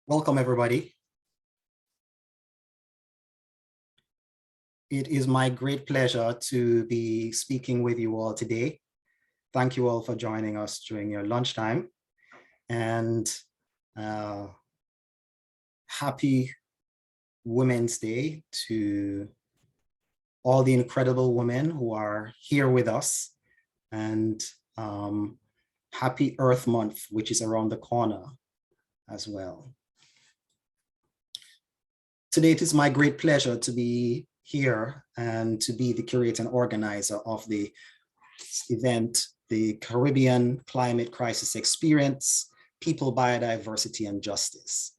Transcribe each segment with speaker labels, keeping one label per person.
Speaker 1: Welcome, everybody. It is my great pleasure to be speaking with you all today. Thank you all for joining us during your lunchtime. And happy Women's Day to all the incredible women who are here with us. And happy Earth Month, which is around the corner as well. Today, it is my great pleasure to be here and to be the curator and organizer of the event, the Caribbean Climate Crisis Experience, People, Biodiversity, and Justice.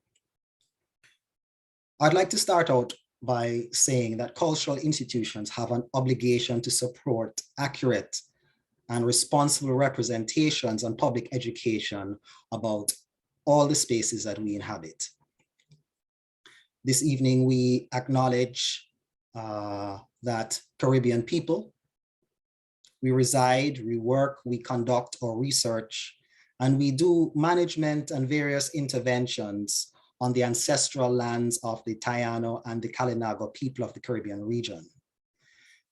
Speaker 1: I'd like to start out by saying that cultural institutions have an obligation to support accurate and responsible representations and public education about all the spaces that we inhabit. This evening, we acknowledge that Caribbean people, we reside, we work, we conduct our research, and we do management and various interventions on the ancestral lands of the Taino and the Kalinago people of the Caribbean region.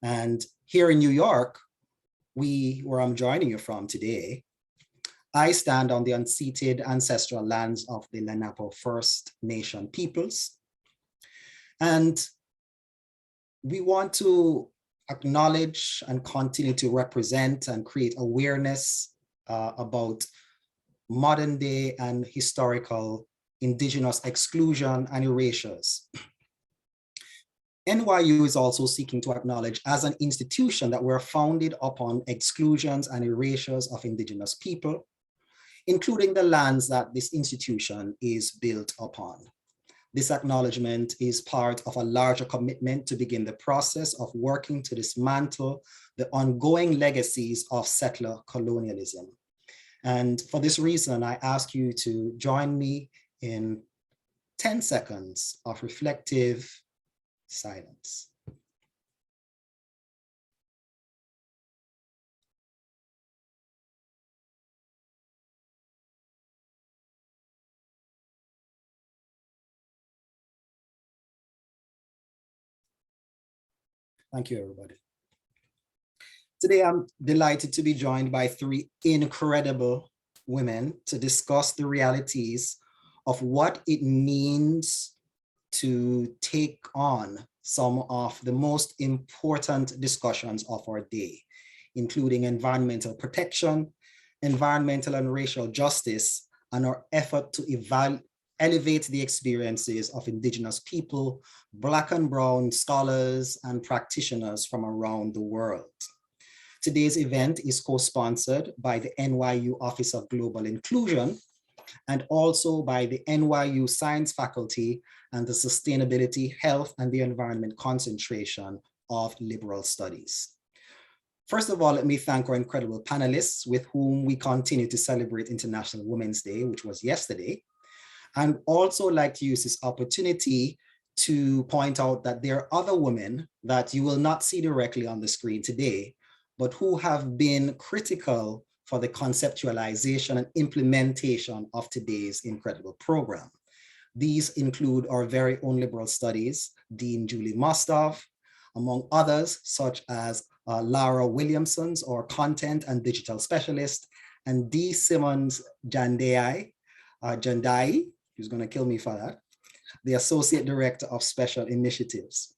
Speaker 1: And here in New York, where I'm joining you from today, I stand on the unceded ancestral lands of the Lenape First Nation peoples. And we want to acknowledge and continue to represent and create awareness about modern day and historical indigenous exclusion and erasures. NYU is also seeking to acknowledge as an institution that we're founded upon exclusions and erasures of indigenous people, including the lands that this institution is built upon. This acknowledgement is part of a larger commitment to begin the process of working to dismantle the ongoing legacies of settler colonialism. And for this reason, I ask you to join me in 10 seconds of reflective silence. Thank you, everybody. Today, I'm delighted to be joined by three incredible women to discuss the realities of what it means to take on some of the most important discussions of our day, including environmental protection, environmental and racial justice, and our effort to elevate the experiences of Indigenous people, Black and Brown scholars and practitioners from around the world. Today's event is co-sponsored by the NYU Office of Global Inclusion and also by the NYU Science Faculty and the Sustainability, Health, and the Environment concentration of Liberal Studies. First of all, let me thank our incredible panelists with whom we continue to celebrate International Women's Day, which was yesterday. And also like to use this opportunity to point out that there are other women that you will not see directly on the screen today, but who have been critical for the conceptualization and implementation of today's incredible program. These include our very own liberal studies, Dean Julie Mostov, among others, such as Laura Williamson's, our content and digital specialist, and Dee Simmons Jandai, who's going to kill me for that, the Associate Director of Special Initiatives.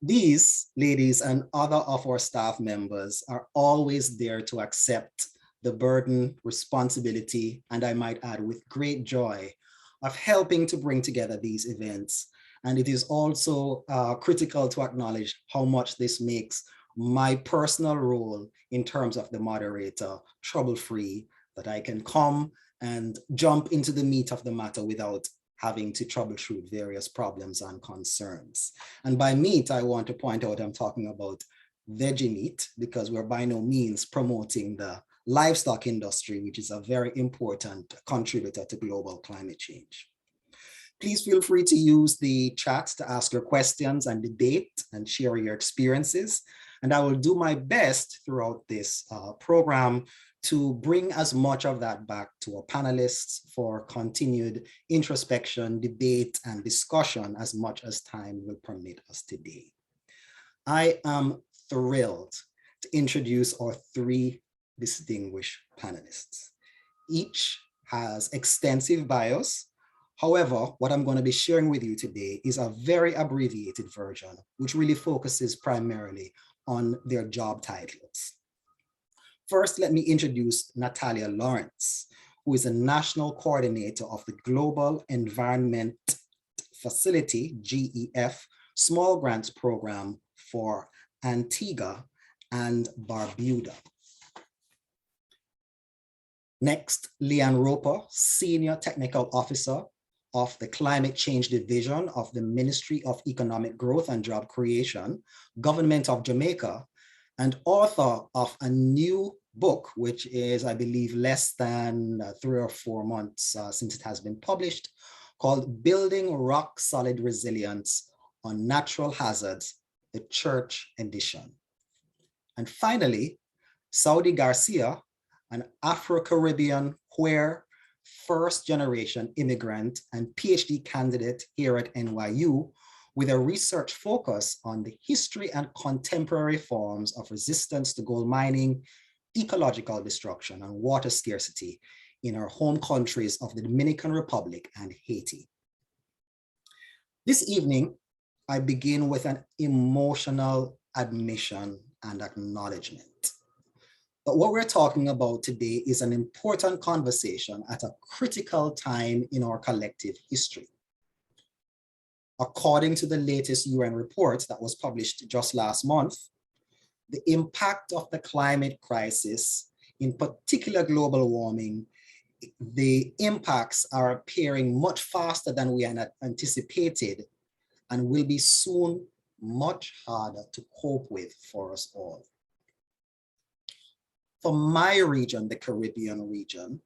Speaker 1: These ladies and other of our staff members are always there to accept the burden, responsibility, and I might add with great joy of helping to bring together these events. And it is also critical to acknowledge how much this makes my personal role in terms of the moderator trouble-free, that I can come and jump into the meat of the matter without having to troubleshoot various problems and concerns. And by meat, I want to point out I'm talking about veggie meat, because we're by no means promoting the livestock industry, which is a very important contributor to global climate change. Please feel free to use the chat to ask your questions and debate and share your experiences. And I will do my best throughout this program to bring as much of that back to our panelists for continued introspection, debate, and discussion as much as time will permit us today. I am thrilled to introduce our three distinguished panelists. Each has extensive bios. However, what I'm going to be sharing with you today is a very abbreviated version, which really focuses primarily on their job titles. First, let me introduce Natalia Lawrence, who is a national coordinator of the Global Environment Facility, GEF, Small Grants Program for Antigua and Barbuda. Next, Leanne Roper, Senior Technical Officer of the Climate Change Division of the Ministry of Economic Growth and Job Creation, Government of Jamaica, and author of a new book, which is, I believe, less than 3 or 4 months since it has been published, called Building Rock Solid Resilience on Natural Hazards, the Church Edition. And finally, Saudi Garcia, an Afro-Caribbean queer first-generation immigrant and PhD candidate here at NYU, with a research focus on the history and contemporary forms of resistance to gold mining, ecological destruction, and water scarcity in our home countries of the Dominican Republic and Haiti. This evening, I begin with an emotional admission and acknowledgement. But what we're talking about today is an important conversation at a critical time in our collective history. According to the latest UN report that was published just last month, the impact of the climate crisis, in particular global warming, the impacts are appearing much faster than we had anticipated and will be soon much harder to cope with for us all. For my region, the Caribbean region,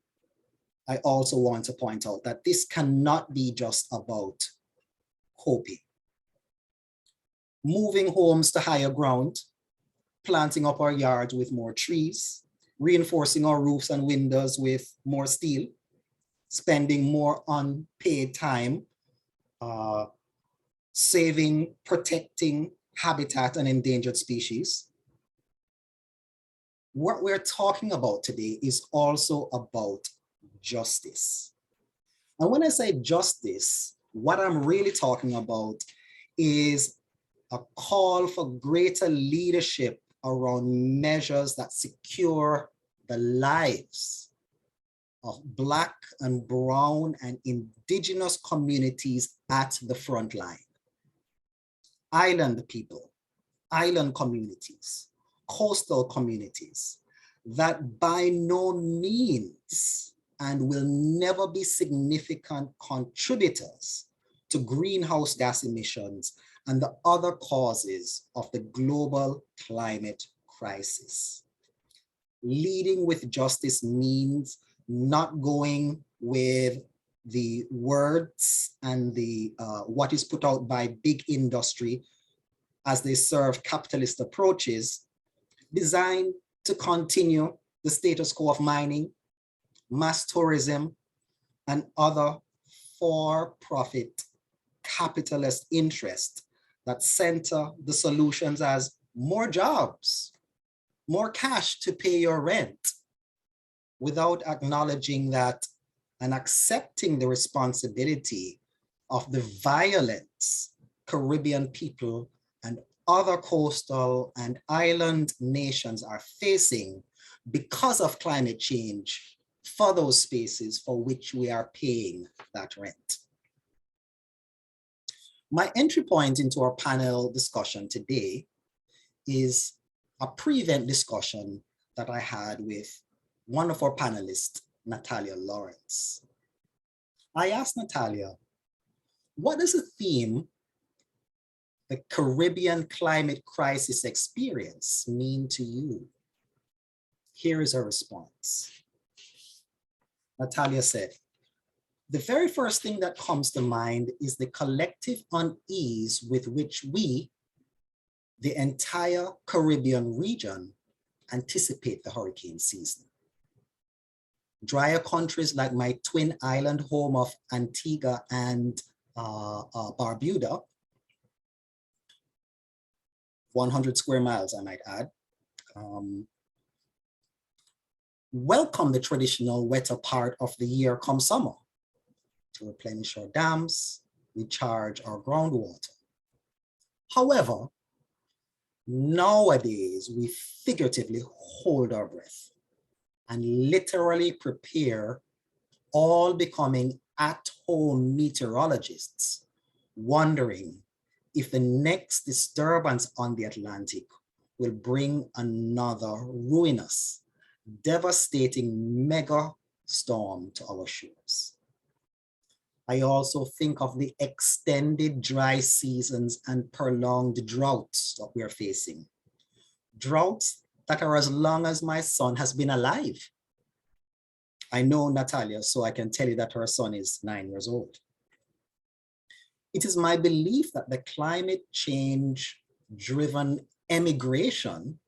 Speaker 1: I also want to point out that this cannot be just about coping. Moving homes to higher ground, planting up our yards with more trees, reinforcing our roofs and windows with more steel, spending more unpaid time, saving, protecting habitat and endangered species. What we're talking about today is also about justice. And when I say justice, what I'm really talking about is a call for greater leadership around measures that secure the lives of Black and Brown and Indigenous communities at the front line. Island people, island communities, coastal communities that by no means and will never be significant contributors to greenhouse gas emissions and the other causes of the global climate crisis. Leading with justice means not going with the words and the what is put out by big industry as they serve capitalist approaches designed to continue the status quo of mining, mass tourism, and other for-profit capitalist interests that center the solutions as more jobs, more cash to pay your rent, without acknowledging that and accepting the responsibility of the violence Caribbean people and other coastal and island nations are facing because of climate change for those spaces for which we are paying that rent. My entry point into our panel discussion today is a pre-event discussion that I had with one of our panelists, Natalia Lawrence. I asked Natalia, what does the theme, the Caribbean climate crisis experience, mean to you? Here is her response. Natalia said, the very first thing that comes to mind is the collective unease with which we, the entire Caribbean region, anticipate the hurricane season. Drier countries like my twin island home of Antigua and Barbuda, 100 square miles, I might add, welcome the traditional wetter part of the year come summer to replenish our dams, recharge our groundwater. However, nowadays we figuratively hold our breath and literally prepare, all becoming at-home meteorologists, wondering if the next disturbance on the Atlantic will bring another ruinous, devastating mega storm to our shores. I also think of the extended dry seasons and prolonged droughts that we are facing. Droughts that are as long as my son has been alive. I know Natalia, so I can tell you that her son is 9 years old. It is my belief that the climate change driven emigration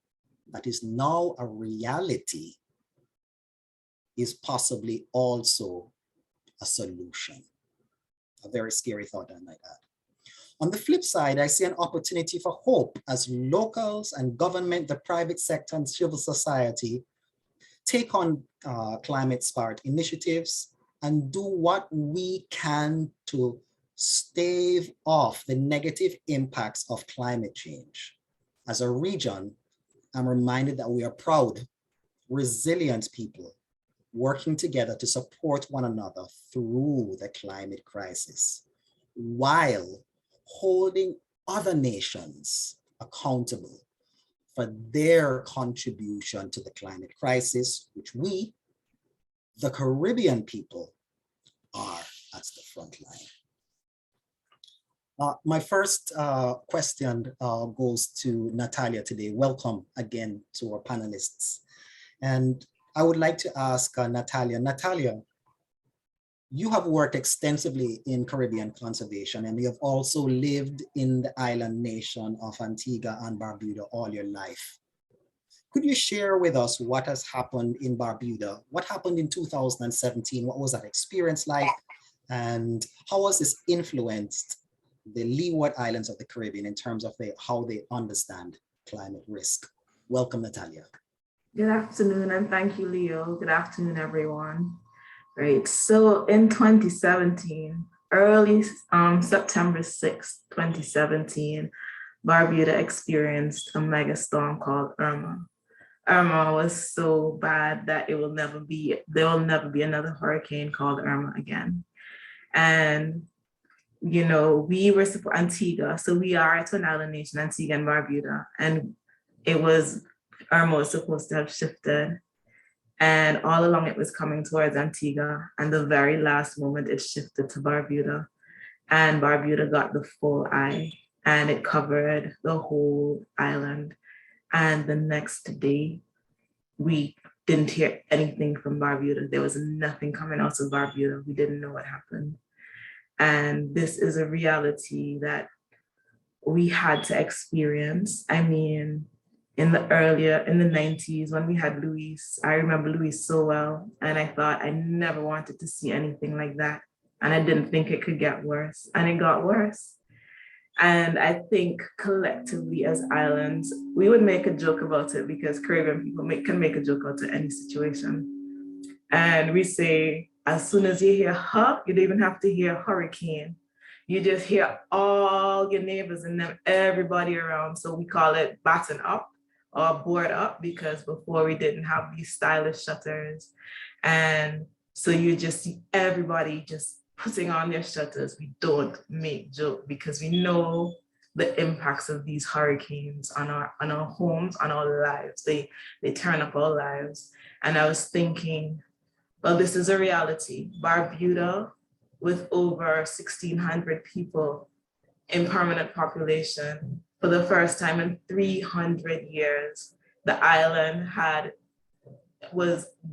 Speaker 1: that is now a reality is possibly also a solution. A very scary thought, I might add. On the flip side, I see an opportunity for hope as locals and government, the private sector and civil society take on climate smart initiatives and do what we can to stave off the negative impacts of climate change. As a region, I'm reminded that we are proud, resilient people working together to support one another through the climate crisis, while holding other nations accountable for their contribution to the climate crisis, which we, the Caribbean people, are at the front line. My first question goes to Natalia today. Welcome again to our panelists. And I would like to ask Natalia. Natalia, you have worked extensively in Caribbean conservation, and you have also lived in the island nation of Antigua and Barbuda all your life. Could you share with us what has happened in Barbuda? What happened in 2017? What was that experience like? And how has this influenced the Leeward Islands of the Caribbean in terms of how they understand climate risk? Welcome, Natalia.
Speaker 2: Good afternoon, and thank you, Leo. Good afternoon, everyone. Right, so in 2017, early September 6th, 2017, Barbuda experienced a mega storm called Irma. Irma was so bad that there will never be another hurricane called Irma again. And you know, we were Antigua, so we are a twin island nation, Antigua and Barbuda, and Irma was supposed to have shifted, and all along it was coming towards Antigua, and the very last moment it shifted to Barbuda, and Barbuda got the full eye, and it covered the whole island. And the next day, we didn't hear anything from Barbuda. There was nothing coming out of Barbuda. We didn't know what happened. And this is a reality that we had to experience. I mean, in the 90s when we had Luis, I remember Luis so well, and I thought I never wanted to see anything like that. And I didn't think it could get worse, and it got worse. And I think collectively as islands, we would make a joke about it because Caribbean people can make a joke out of any situation. And we say, as soon as you hear you don't even have to hear hurricane. You just hear all your neighbors and everybody around. So we call it batten up or board up, because before we didn't have these stylish shutters. And so you just see everybody just putting on their shutters. We don't make joke because we know the impacts of these hurricanes on our homes, on our lives. They turn up our lives. And I was thinking, well, this is a reality. Barbuda, with over 1,600 people in permanent population, for the first time in 300 years, the island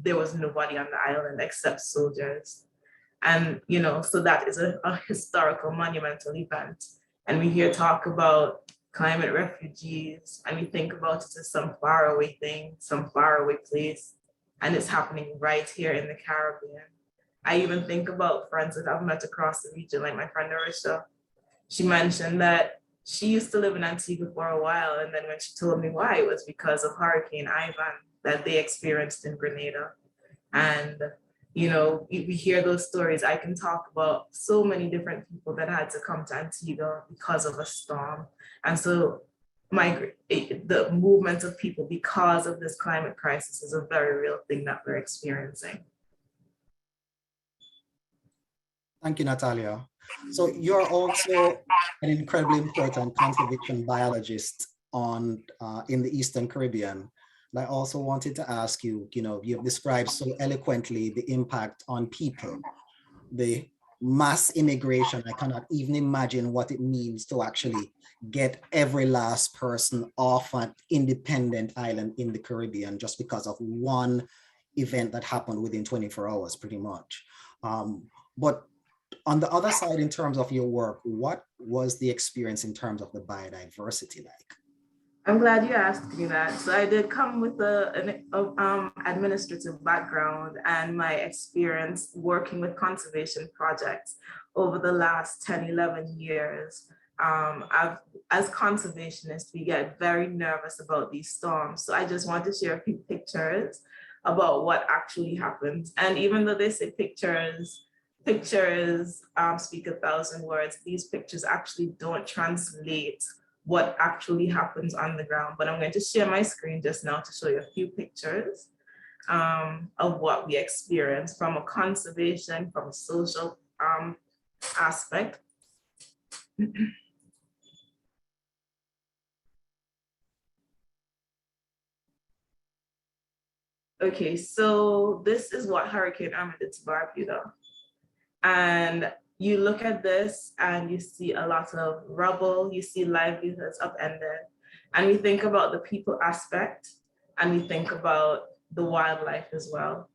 Speaker 2: there was nobody on the island except soldiers. And, you know, so that is a historical monumental event. And we hear talk about climate refugees, and we think about it as some faraway thing, some faraway place. and it's happening right here in the Caribbean. I even think about friends that I've met across the region, like my friend Arisha. She mentioned that she used to live in Antigua for a while, and then when she told me why, it was because of Hurricane Ivan that they experienced in Grenada. And you know, we hear those stories. I can talk about so many different people that had to come to Antigua because of a storm. And so the movement of people because of this climate crisis is a very real thing that we're experiencing.
Speaker 1: Thank you, Natalia. So you're also an incredibly important conservation biologist in the Eastern Caribbean. And I also wanted to ask you, you've described so eloquently the impact on people, the mass immigration. I cannot even imagine what it means to actually get every last person off an independent island in the Caribbean just because of one event that happened within 24 hours, pretty much. But on the other side, in terms of your work, what was the experience in terms of the biodiversity like?
Speaker 2: I'm glad you asked me that. So I did come with an administrative background, and my experience working with conservation projects over the last 10, 11 years. As conservationists, we get very nervous about these storms. So I just want to share a few pictures about what actually happens. And even though they say pictures speak 1,000 words, these pictures actually don't translate what actually happens on the ground. But I'm going to share my screen just now to show you a few pictures of what we experience from a conservation, from a social aspect. Okay, so this is what Hurricane Irma did to Barbuda. And you look at this and you see a lot of rubble, you see livelihoods upended. And we think about the people aspect, and we think about the wildlife as well.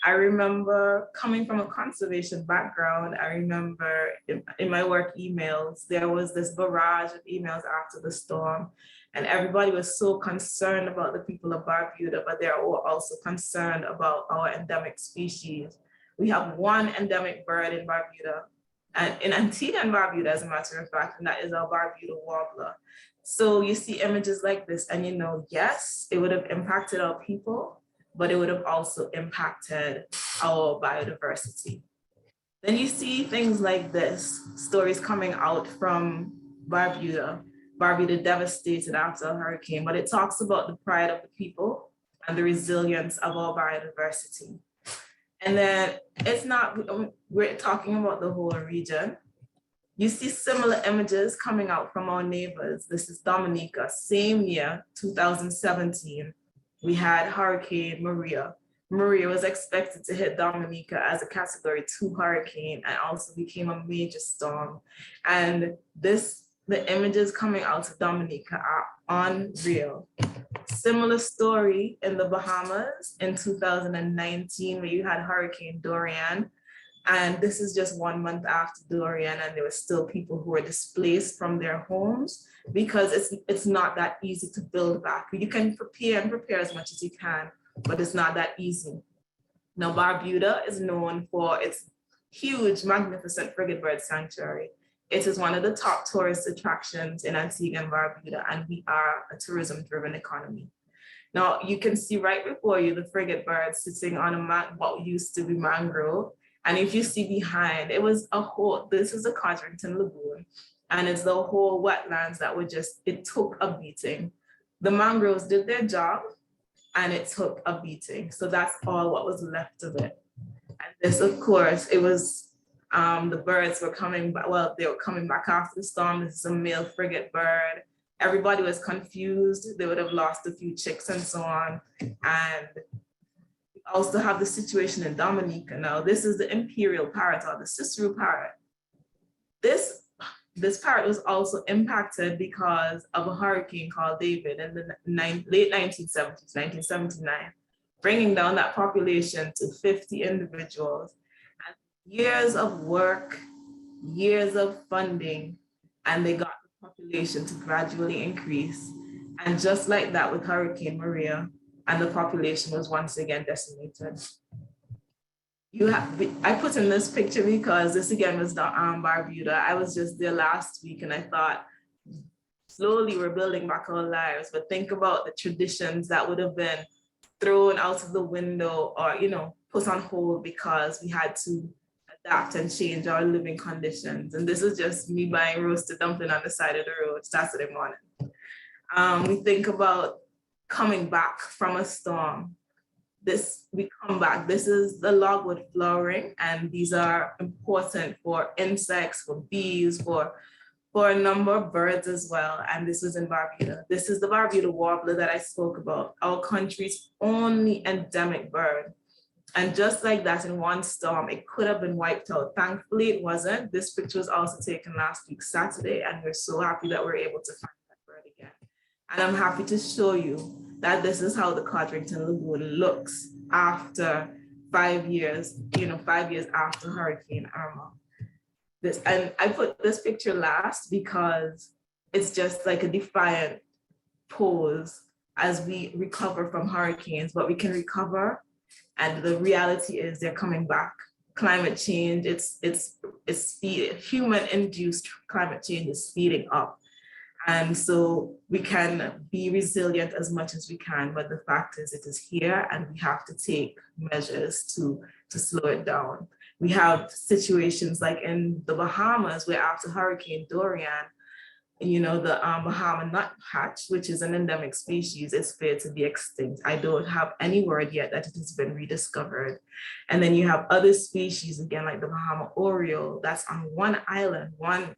Speaker 2: I remember coming from a conservation background, I remember in my work emails, there was this barrage of emails after the storm, and everybody was so concerned about the people of Barbuda, but they're also concerned about our endemic species. We have one endemic bird in Barbuda, and in Antigua and Barbuda, as a matter of fact, and that is our Barbuda warbler. So you see images like this, and you know, yes, it would have impacted our people, but it would have also impacted our biodiversity. Then you see things like this, stories coming out from Barbuda. Barbuda devastated after a hurricane, but it talks about the pride of the people and the resilience of our biodiversity. And then it's not, we're talking about the whole region. You see similar images coming out from our neighbors. This is Dominica, same year, 2017. We had Hurricane Maria. Maria was expected to hit Dominica as a Category 2 hurricane and also became a major storm. And the images coming out of Dominica are unreal. Similar story in the Bahamas in 2019, where you had Hurricane Dorian. And this is just 1 month after Dorian, and there were still people who were displaced from their homes because it's not that easy to build back. You can prepare as much as you can, but it's not that easy. Now, Barbuda is known for its huge, magnificent frigate bird sanctuary. It is one of the top tourist attractions in Antigua and Barbuda, and we are a tourism-driven economy. Now, you can see right before you the frigate bird sitting on what used to be mangrove. And if you see behind, this is the Codrington Lagoon, and it's the whole wetlands that it took a beating. The mangroves did their job, and it took a beating. So that's all what was left of it. And this, of course, it was, the birds were coming back, they were coming back after the storm. This is a male frigate bird. Everybody was confused. They would have lost a few chicks and so on. And also have the situation in Dominica. Now, this is the imperial parrot or the Cicero parrot. This parrot was also impacted because of a hurricane called David in the late 1970s, 1979, bringing down that population to 50 individuals. And years of work, years of funding, and they got the population to gradually increase. And just like that with Hurricane Maria, and the population was once again decimated. I put in this picture because this again was the Barbuda. I was just there last week and I thought, slowly we're building back our lives, but think about the traditions that would have been thrown out of the window or, put on hold because we had to adapt and change our living conditions. And this is just me buying roasted dumpling on the side of the road Saturday morning. We think about coming back from a storm. We come back. This is the logwood flowering, and these are important for insects, for bees, for a number of birds as well. And this is in Barbuda. This is the Barbuda warbler that I spoke about, our country's only endemic bird. And just like that, in one storm, it could have been wiped out. Thankfully, it wasn't. This picture was also taken last week, Saturday, and we're so happy that we're able to find that bird again. And I'm happy to show you that this is how the Codrington Lagoon looks after 5 years, 5 years after Hurricane Irma. And I put this picture last because it's just like a defiant pose as we recover from hurricanes, but we can recover. And the reality is they're coming back. Climate change, human-induced climate change is speeding up. And so we can be resilient as much as we can, but the fact is it is here and we have to take measures to slow it down. We have situations like in the Bahamas where after Hurricane Dorian, the Bahama nuthatch, which is an endemic species, is feared to be extinct. I don't have any word yet that it has been rediscovered. And then you have other species, again, like the Bahama oriole, that's on one island, one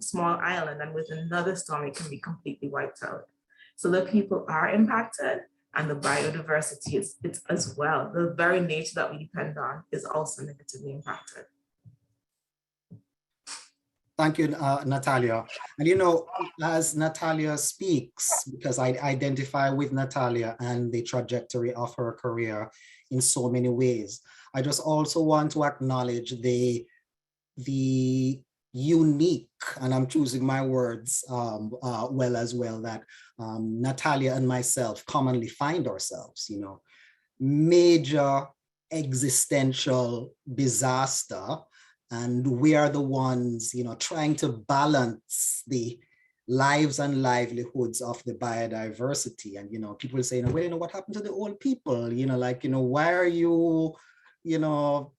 Speaker 2: small island, and with another storm, it can be completely wiped out. So the people are impacted, and the biodiversity is as well. The very nature that we depend on is also negatively impacted.
Speaker 1: Thank you, Natalia. And as Natalia speaks, because I identify with Natalia and the trajectory of her career in so many ways, I just also want to acknowledge the unique, and I'm choosing my words well as well, that Natalia and myself commonly find ourselves, major existential disaster. And we are the ones, trying to balance the lives and livelihoods of the biodiversity. And, people saying, well, what happened to the old people? Why are you,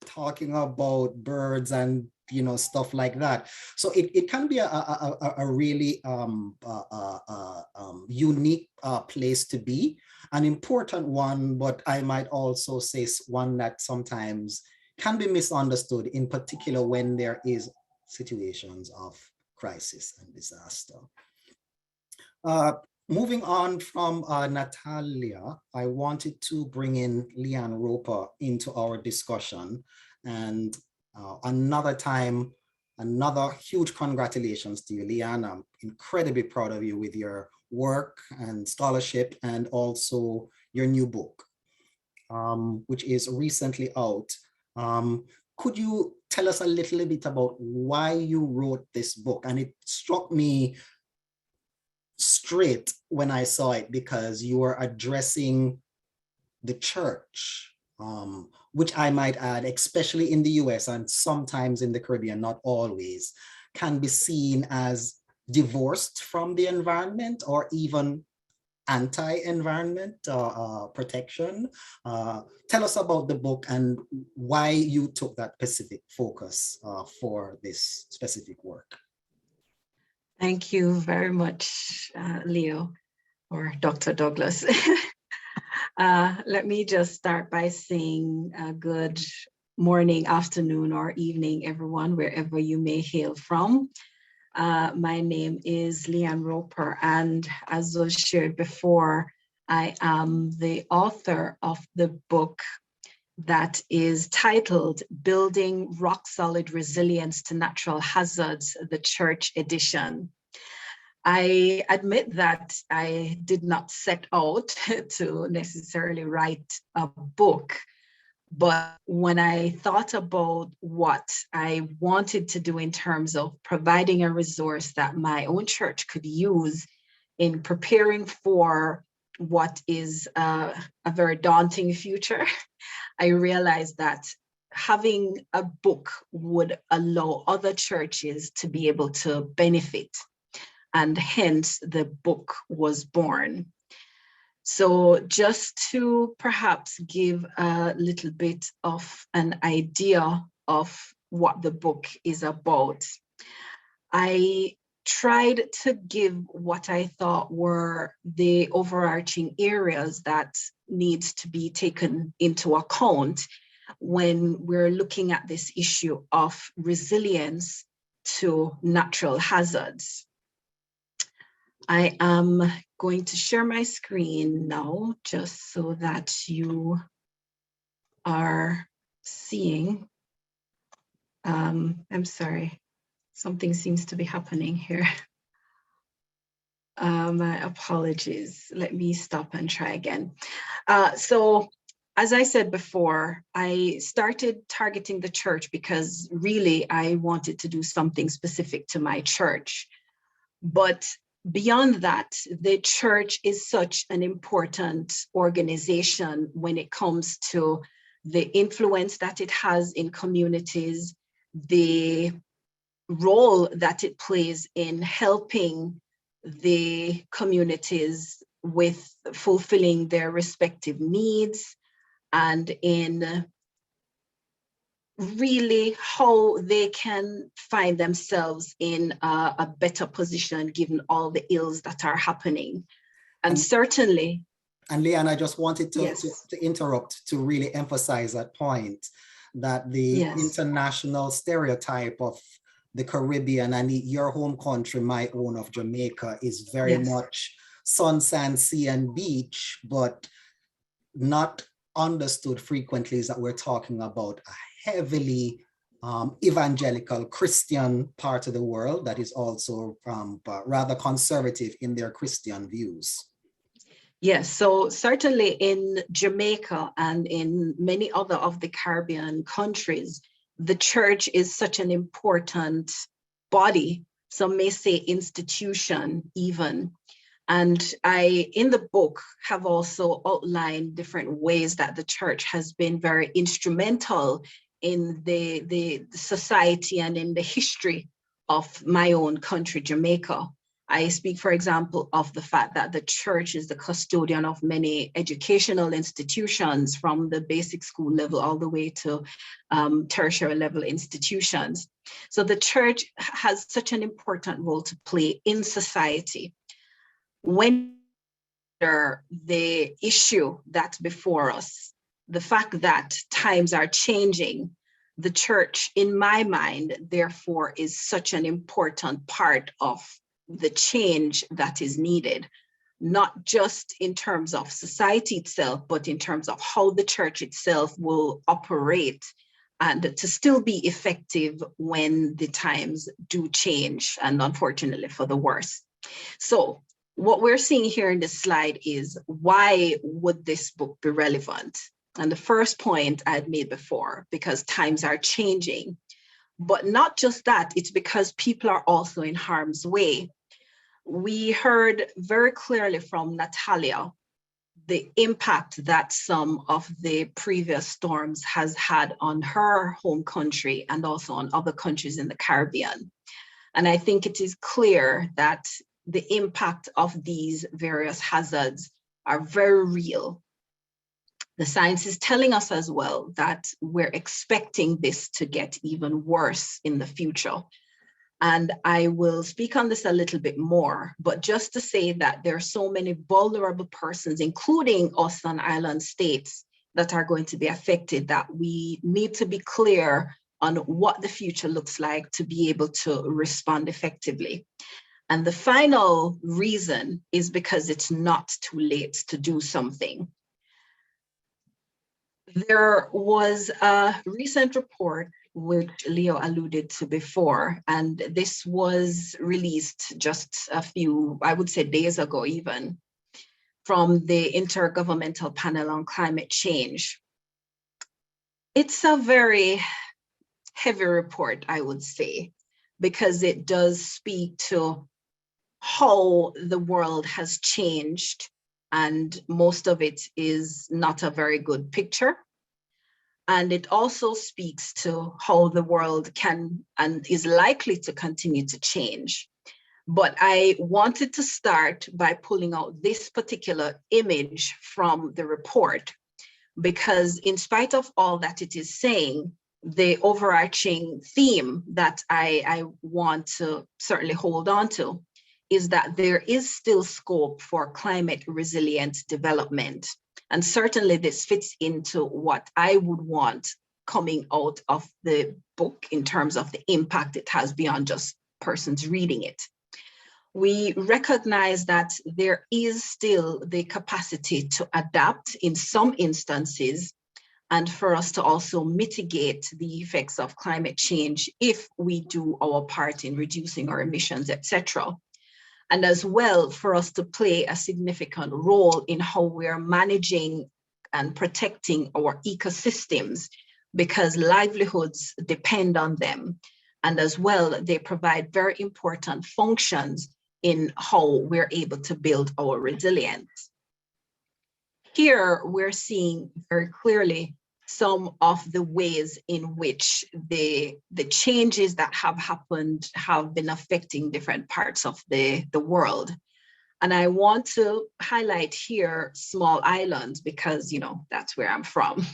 Speaker 1: talking about birds and, stuff like that. So it can be a really unique place to be, an important one, but I might also say one that sometimes can be misunderstood, in particular when there is situations of crisis and disaster. Moving on from Natalia, I wanted to bring in Leanne Roper into our discussion. And another huge congratulations to you, Leanne. I'm incredibly proud of you with your work and scholarship, and also your new book, which is recently out. Could you tell us a little bit about why you wrote this book? And it struck me straight when I saw it, because you are addressing the church, which I might add, especially in the US and sometimes in the Caribbean, not always, can be seen as divorced from the environment or even anti-environment protection. Tell us about the book and why you took that specific focus for this specific work.
Speaker 3: Thank you very much, Leo, or Dr. Douglas. Let me just start by saying good morning, afternoon, or evening, everyone, wherever you may hail from. My name is Leanne Roper, and as was shared before, I am the author of the book that is titled Building Rock-Solid Resilience to Natural Hazards, the Church Edition. I admit that I did not set out to necessarily write a book, but when I thought about what I wanted to do in terms of providing a resource that my own church could use in preparing for what is a very daunting future, I realized that having a book would allow other churches to be able to benefit, and hence the book was born. So just to perhaps give a little bit of an idea of what the book is about, I tried to give what I thought were the overarching areas that needs to be taken into account when we're looking at this issue of resilience to natural hazards. I am going to share my screen now, just so that you are seeing. I'm sorry, something seems to be happening here. My apologies. Let me stop and try again. So as I said before, I started targeting the church because really I wanted to do something specific to my church. But beyond that, the church is such an important organization when it comes to the influence that it has in communities, the role that it plays in helping the communities with fulfilling their respective needs, and in really how they can find themselves in a better position given all the ills that are happening. And certainly.
Speaker 1: And Leanne, I just wanted to,
Speaker 3: yes.
Speaker 1: to interrupt to really emphasize that point, that the
Speaker 3: yes.
Speaker 1: international stereotype of the Caribbean and your home country, my own of Jamaica, is very
Speaker 3: yes.
Speaker 1: much sun, sand, sea, and beach, but not understood frequently is that we're talking about a heavily evangelical Christian part of the world that is also rather conservative in their Christian views.
Speaker 3: Yes, so certainly in Jamaica and in many other of the Caribbean countries, the church is such an important body, some may say institution even. And I, in the book, have also outlined different ways that the church has been very instrumental in the society and in the history of my own country, Jamaica. I speak, for example, of the fact that the church is the custodian of many educational institutions, from the basic school level all the way to tertiary level institutions. So the church has such an important role to play in society. When the issue that's before us, the fact that times are changing, the church, in my mind, therefore, is such an important part of the change that is needed, not just in terms of society itself, but in terms of how the church itself will operate and to still be effective when the times do change, and unfortunately for the worse. So what we're seeing here in this slide is, why would this book be relevant? And the first point I had made before, because times are changing, but not just that, it's because people are also in harm's way. We heard very clearly from Natalia the impact that some of the previous storms has had on her home country and also on other countries in the Caribbean. And I think it is clear that the impact of these various hazards are very real. The science is telling us as well that we're expecting this to get even worse in the future. And I will speak on this a little bit more, but just to say that there are so many vulnerable persons, including us on island states, that are going to be affected, that we need to be clear on what the future looks like to be able to respond effectively. And the final reason is because it's not too late to do something. There was a recent report which Leo alluded to before, and this was released just a few, I would say days ago even, from the Intergovernmental Panel on Climate Change. It's a very heavy report, I would say, because it does speak to how the world has changed and most of it is not a very good picture. And it also speaks to how the world can and is likely to continue to change. But I wanted to start by pulling out this particular image from the report, because in spite of all that it is saying, the overarching theme that I want to certainly hold on to is that there is still scope for climate resilient development. And certainly this fits into what I would want coming out of the book in terms of the impact it has beyond just persons reading it. We recognize that there is still the capacity to adapt in some instances, and for us to also mitigate the effects of climate change if we do our part in reducing our emissions, etc. And as well for us to play a significant role in how we're managing and protecting our ecosystems, because livelihoods depend on them. And as well, they provide very important functions in how we're able to build our resilience. Here, we're seeing very clearly some of the ways in which the changes that have happened have been affecting different parts of the world. And I want to highlight here small islands because, you know, that's where I'm from.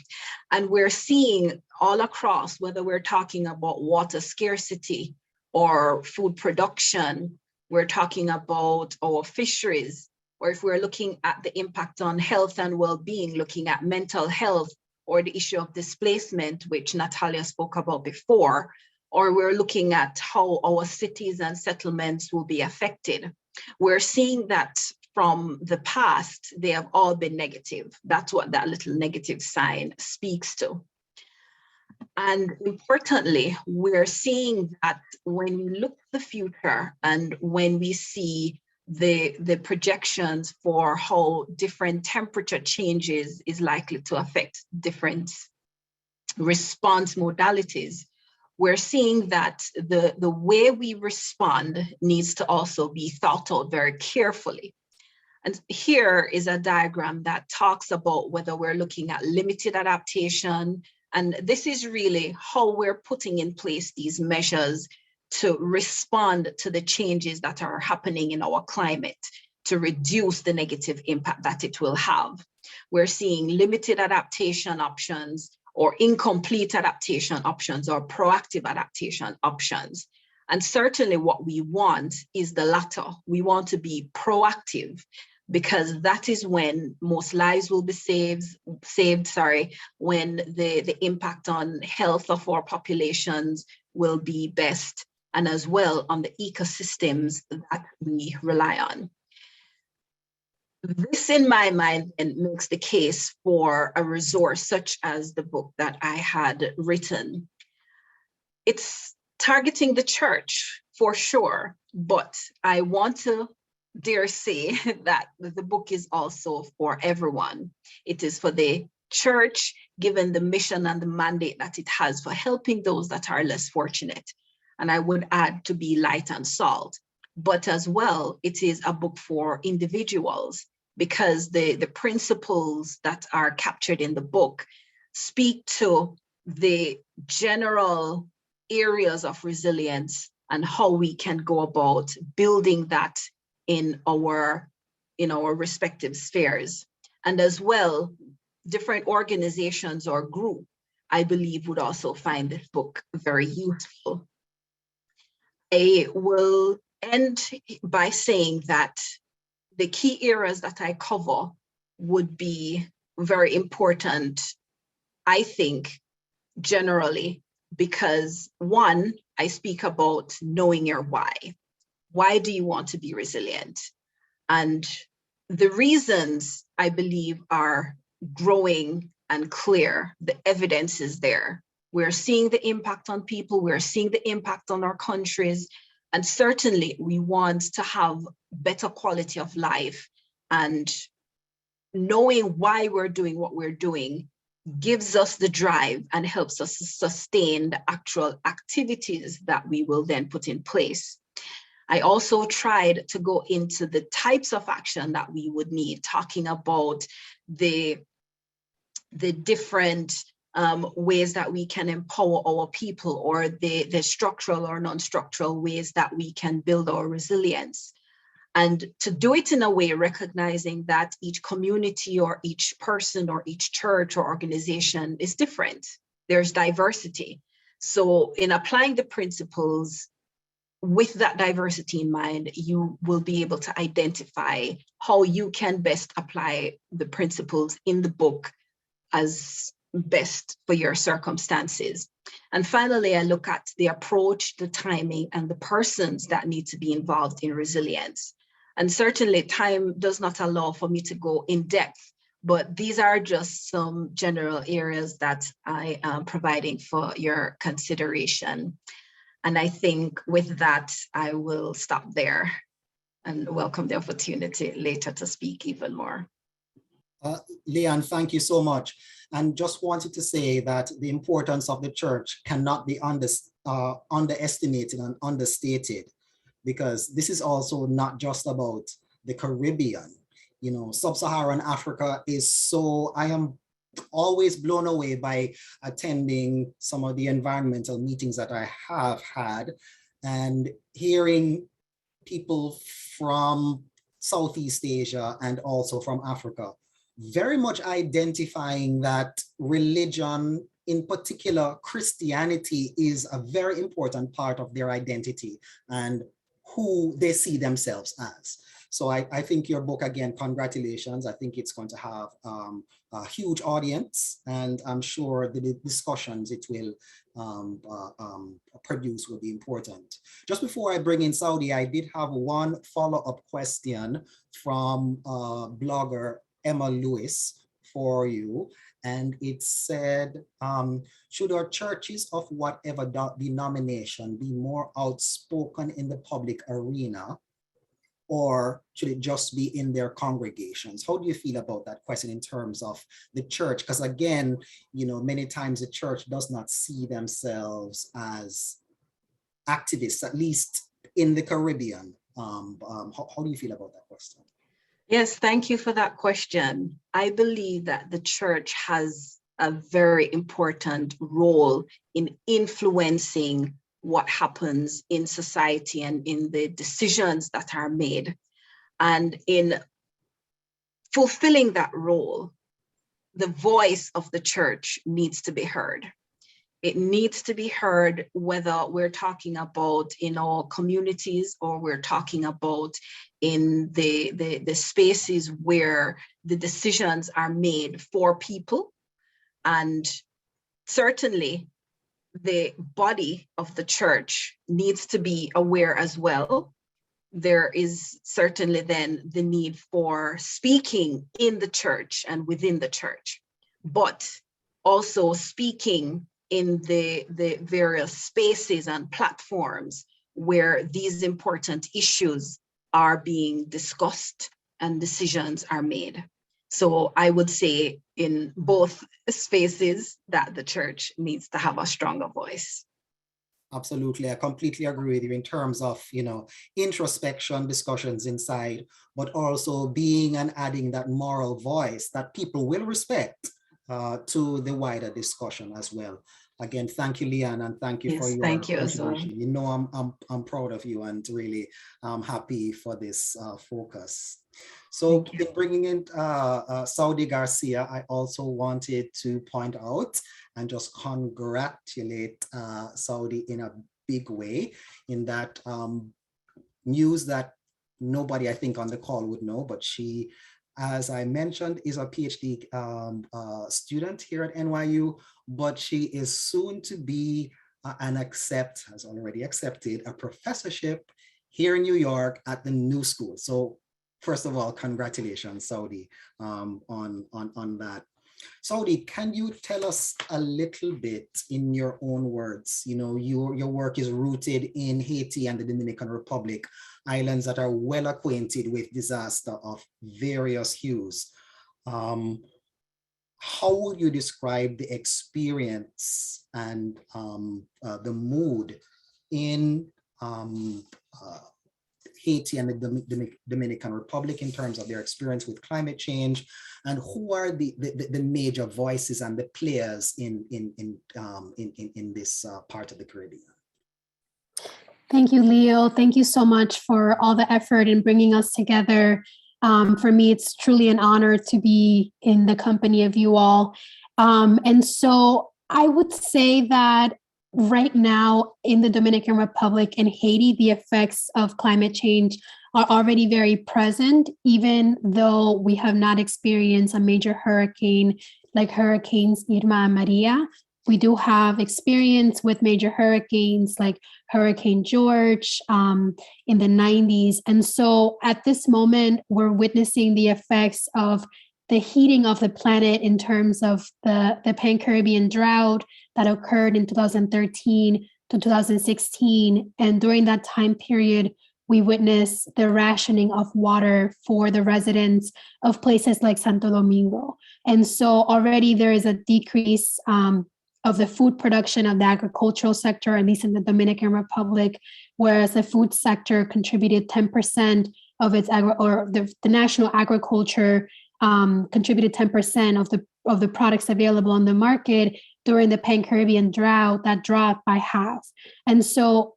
Speaker 3: And we're seeing all across, whether we're talking about water scarcity or food production, we're talking about our fisheries, or if we're looking at the impact on health and well-being, looking at mental health, or the issue of displacement, which Natalia spoke about before, or we're looking at how our cities and settlements will be affected. We're seeing that from the past, they have all been negative. That's what that little negative sign speaks to. And importantly, we're seeing that when we look at the future and when we see the projections for how different temperature changes is likely to affect different response modalities, we're seeing that the way we respond needs to also be thought out very carefully. And here is a diagram that talks about whether we're looking at limited adaptation, and this is really how we're putting in place these measures to respond to the changes that are happening in our climate, to reduce the negative impact that it will have. We're seeing limited adaptation options, or incomplete adaptation options, or proactive adaptation options. And certainly what we want is the latter. We want to be proactive, because that is when most lives will be saved, when the impact on health of our populations will be best, and as well on the ecosystems that we rely on. This, in my mind, makes the case for a resource such as the book that I had written. It's targeting the church for sure, but I want to dare say that the book is also for everyone. It is for the church, given the mission and the mandate that it has for helping those that are less fortunate. And I would add to be light and salt, but as well, it is a book for individuals, because the principles that are captured in the book speak to the general areas of resilience and how we can go about building that in our respective spheres. And as well, different organizations or groups, I believe, would also find this book very useful. I will end by saying that the key areas that I cover would be very important, I think, generally, because one, I speak about knowing your why. Why do you want to be resilient? And the reasons, I believe, are growing and clear. The evidence is there. We're seeing the impact on people, we're seeing the impact on our countries, and certainly we want to have better quality of life. And knowing why we're doing what we're doing gives us the drive and helps us sustain the actual activities that we will then put in place. I also tried to go into the types of action that we would need, talking about the different ways that we can empower our people, or the structural or non-structural ways that we can build our resilience. And to do it in a way recognizing that each community or each person or each church or organization is different. There's diversity. So in applying the principles with that diversity in mind, you will be able to identify how you can best apply the principles in the book as best for your circumstances. And finally, I look at the approach, the timing, and the persons that need to be involved in resilience. And certainly time does not allow for me to go in depth, but these are just some general areas that I am providing for your consideration. And I think with that, I will stop there and welcome the opportunity later to speak even more.
Speaker 1: Leanne, thank you so much. And just wanted to say that the importance of the church cannot be underestimated and understated, because this is also not just about the Caribbean. You know, sub-Saharan Africa is so, I am always blown away by attending some of the environmental meetings that I have had and hearing people from Southeast Asia and also from Africa very much identifying that religion, in particular Christianity, is a very important part of their identity and who they see themselves as. So I think your book, again, congratulations. I think it's going to have a huge audience, and I'm sure the discussions it will produce will be important. Just before I bring in Saudi, I did have one follow-up question from blogger Emma Lewis for you. And it said, should our churches of whatever denomination be more outspoken in the public arena, or should it just be in their congregations? How do you feel about that question in terms of the church? Because again, you know, many times the church does not see themselves as activists, at least in the Caribbean. How do you feel about that question?
Speaker 3: Yes, thank you for that question. I believe that the church has a very important role in influencing what happens in society and in the decisions that are made. And in fulfilling that role, the voice of the church needs to be heard. It needs to be heard whether we're talking about in our communities or we're talking about in the spaces where the decisions are made for people. And certainly the body of the church needs to be aware as well. There is certainly then the need for speaking in the church and within the church, but also speaking in the various spaces and platforms where these important issues are being discussed and decisions are made. So I would say in both spaces that the church needs to have a stronger voice.
Speaker 1: Absolutely, I completely agree with you in terms of, you know, introspection, discussions inside, but also being and adding that moral voice that people will respect to the wider discussion as well. Again, thank you, Leanne, and thank you for your contribution. You know, I'm proud of you and really happy for this focus. So in bringing in Saudi Garcia, I also wanted to point out and just congratulate Saudi in a big way in that news that nobody, I think, on the call would know, but she, as I mentioned, is a PhD student here at NYU, but she is soon to be has already accepted a professorship here in New York at the New School. So first of all, congratulations, Saudi, on that. Saudi, can you tell us a little bit in your own words? You know, your work is rooted in Haiti and the Dominican Republic, islands that are well acquainted with disaster of various hues. How would you describe the experience and the mood in Haiti and the Dominican Republic in terms of their experience with climate change, and who are the major voices and the players in this part of the Caribbean?
Speaker 4: Thank you, Leo. Thank you so much for all the effort in bringing us together. For me, it's truly an honor to be in the company of you all. And so I would say that right now in the Dominican Republic and Haiti, the effects of climate change are already very present, even though we have not experienced a major hurricane like Hurricanes Irma and Maria. We do have experience with major hurricanes like Hurricane George in the 90s. And so at this moment, we're witnessing the effects of the heating of the planet in terms of the Pan-Caribbean drought that occurred in 2013 to 2016. And during that time period, we witnessed the rationing of water for the residents of places like Santo Domingo. And so already there is a decrease of the food production of the agricultural sector, at least in the Dominican Republic, whereas the food sector contributed 10% of its the national agriculture contributed 10% of the products available on the market during the Pan-Caribbean drought that dropped by half. And so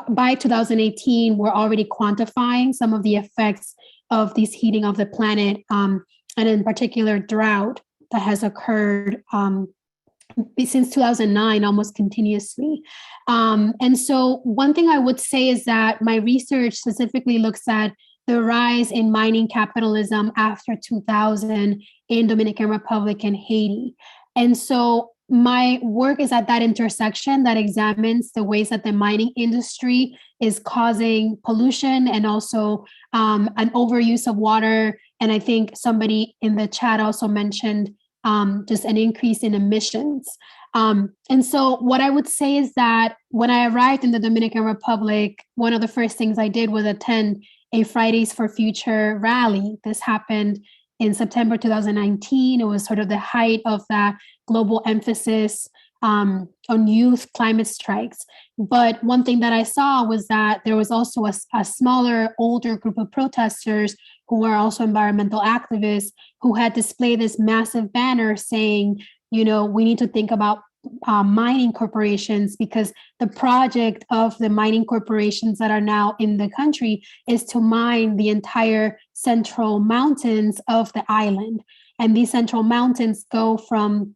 Speaker 4: by 2018, we're already quantifying some of the effects of this heating of the planet, and in particular drought that has occurred since 2009, almost continuously. And so one thing I would say is that my research specifically looks at the rise in mining capitalism after 2000 in Dominican Republic and Haiti. And so my work is at that intersection that examines the ways that the mining industry is causing pollution and also an overuse of water. And I think somebody in the chat also mentioned just an increase in emissions. And so what I would say is that when I arrived in the Dominican Republic, one of the first things I did was attend a Fridays for Future rally. This happened in September 2019. It was sort of the height of that global emphasis on youth climate strikes. But one thing that I saw was that there was also a smaller, older group of protesters who were also environmental activists who had displayed this massive banner saying, you know, we need to think about mining corporations, because the project of the mining corporations that are now in the country is to mine the entire central mountains of the island. And these central mountains go from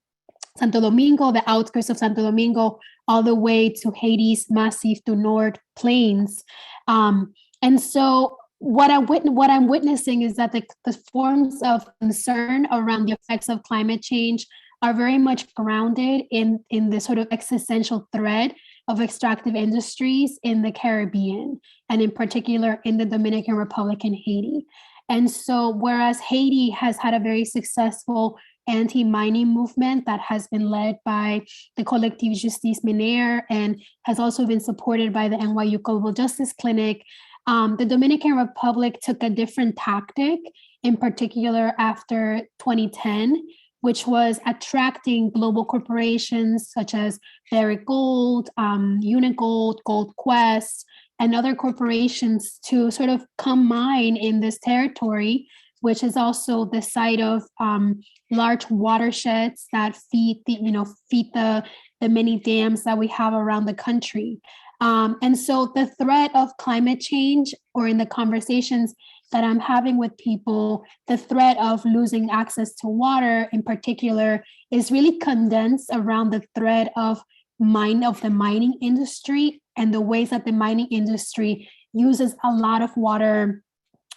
Speaker 4: Santo Domingo, the outskirts of Santo Domingo, all the way to Haiti's Massif du Nord plains. And so what I'm witnessing is that the forms of concern around the effects of climate change are very much grounded in the sort of existential threat of extractive industries in the Caribbean, and in particular in the Dominican Republic and Haiti. And so whereas Haiti has had a very successful anti-mining movement that has been led by the Collectif Justice Minière and has also been supported by the NYU Global Justice Clinic, the Dominican Republic took a different tactic, in particular after 2010, which was attracting global corporations such as Barrick Gold, Unigold, Gold Quest, and other corporations to sort of come mine in this territory, which is also the site of large watersheds that feed the many dams that we have around the country. And so the threat of climate change, or in the conversations that I'm having with people, the threat of losing access to water in particular is really condensed around the threat of the mining industry and the ways that the mining industry uses a lot of water,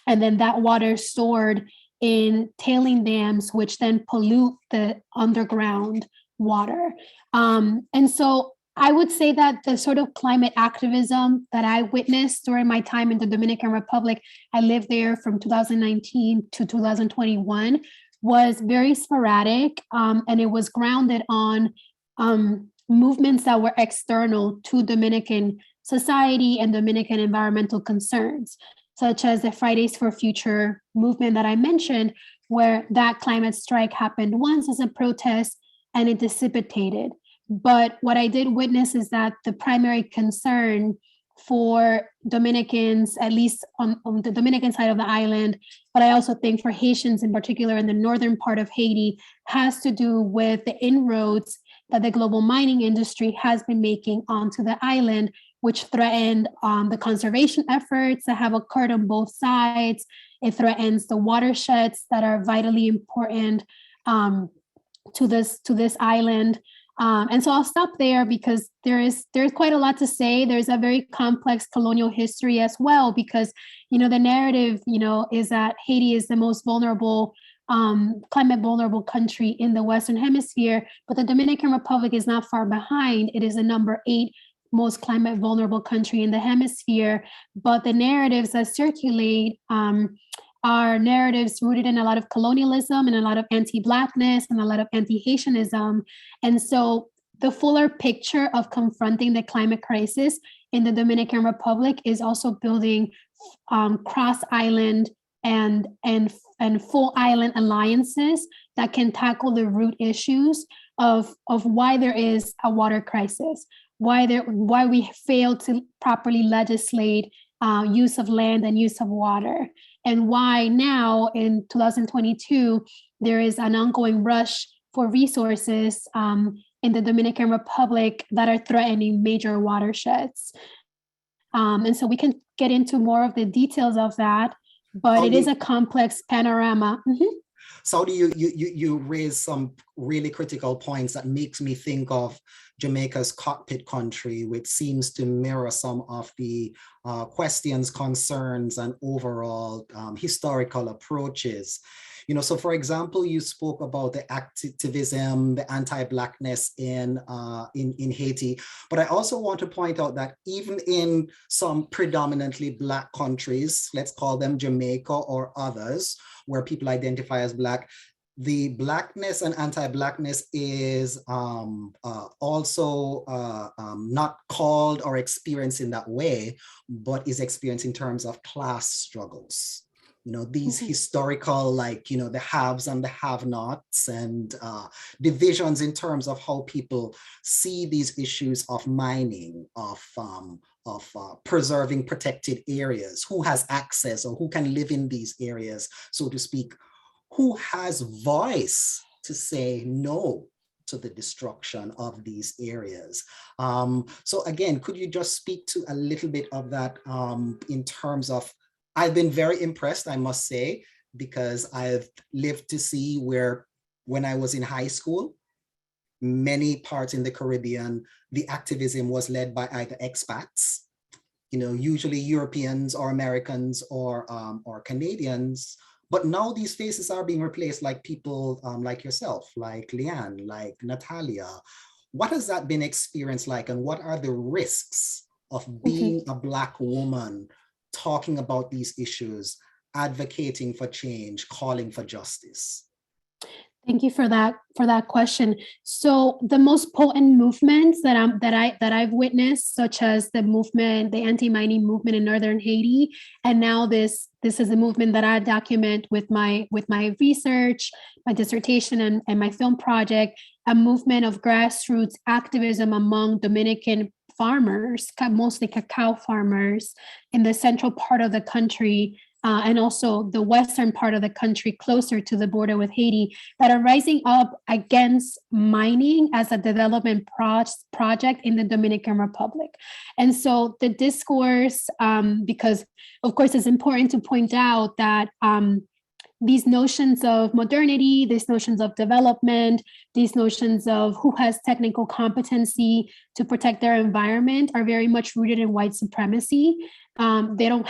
Speaker 4: and then that water is stored in tailing dams, which then pollute the underground water. And so I would say that the sort of climate activism that I witnessed during my time in the Dominican Republic, I lived there from 2019 to 2021, was very sporadic, and it was grounded on movements that were external to Dominican society and Dominican environmental concerns, such as the Fridays for Future movement that I mentioned, where that climate strike happened once as a protest and it dissipated. But what I did witness is that the primary concern for Dominicans, at least on the Dominican side of the island, but I also think for Haitians in particular in the northern part of Haiti, has to do with the inroads that the global mining industry has been making onto the island, which threatened the conservation efforts that have occurred on both sides. It threatens the watersheds that are vitally important to this island. And so I'll stop there because there's quite a lot to say. There's a very complex colonial history as well, because, the narrative, is that Haiti is the most vulnerable, climate vulnerable country in the Western Hemisphere, but the Dominican Republic is not far behind. It is the number 8 most climate vulnerable country in the hemisphere. But the narratives that circulate are narratives rooted in a lot of colonialism and a lot of anti-Blackness and a lot of anti-Haitianism. And so the fuller picture of confronting the climate crisis in the Dominican Republic is also building cross-island and full island alliances that can tackle the root issues of why there is a water crisis, why we fail to properly legislate use of land and use of water, and why now in 2022 there is an ongoing rush for resources in the Dominican Republic that are threatening major watersheds. And so we can get into more of the details of that, but it is a complex panorama. Mm-hmm.
Speaker 1: So you raise some really critical points that makes me think of Jamaica's cockpit country, which seems to mirror some of the questions, concerns, and overall historical approaches. So for example, you spoke about the activism, the anti-Blackness in Haiti, but I also want to point out that even in some predominantly Black countries, let's call them Jamaica or others, where people identify as Black, the Blackness and anti-Blackness is also not called or experienced in that way, but is experienced in terms of class struggles. These historical, the haves and the have-nots, and divisions in terms of how people see these issues of mining, of preserving protected areas, who has access or who can live in these areas, so to speak, who has voice to say no to the destruction of these areas. So again, could you just speak to a little bit of that in terms of, I've been very impressed, I must say, because I've lived to see where, when I was in high school, many parts in the Caribbean, the activism was led by either expats, usually Europeans or Americans or Canadians. But now these faces are being replaced like people like yourself, like Leanne, like Natalia. What has that been experienced like, and what are the risks of being a Black woman talking about these issues, advocating for change, calling for justice?
Speaker 4: Thank you for that question. So the most potent movements that I've witnessed, such as the anti-mining movement in northern Haiti, and now this is a movement that I document with my research, my dissertation, and my film project, a movement of grassroots activism among Dominican farmers, mostly cacao farmers in the central part of the country, and also the western part of the country closer to the border with Haiti, that are rising up against mining as a development project in the Dominican Republic. And so the discourse, because of course it's important to point out that these notions of modernity, these notions of development, these notions of who has technical competency to protect their environment are very much rooted in white supremacy. They don't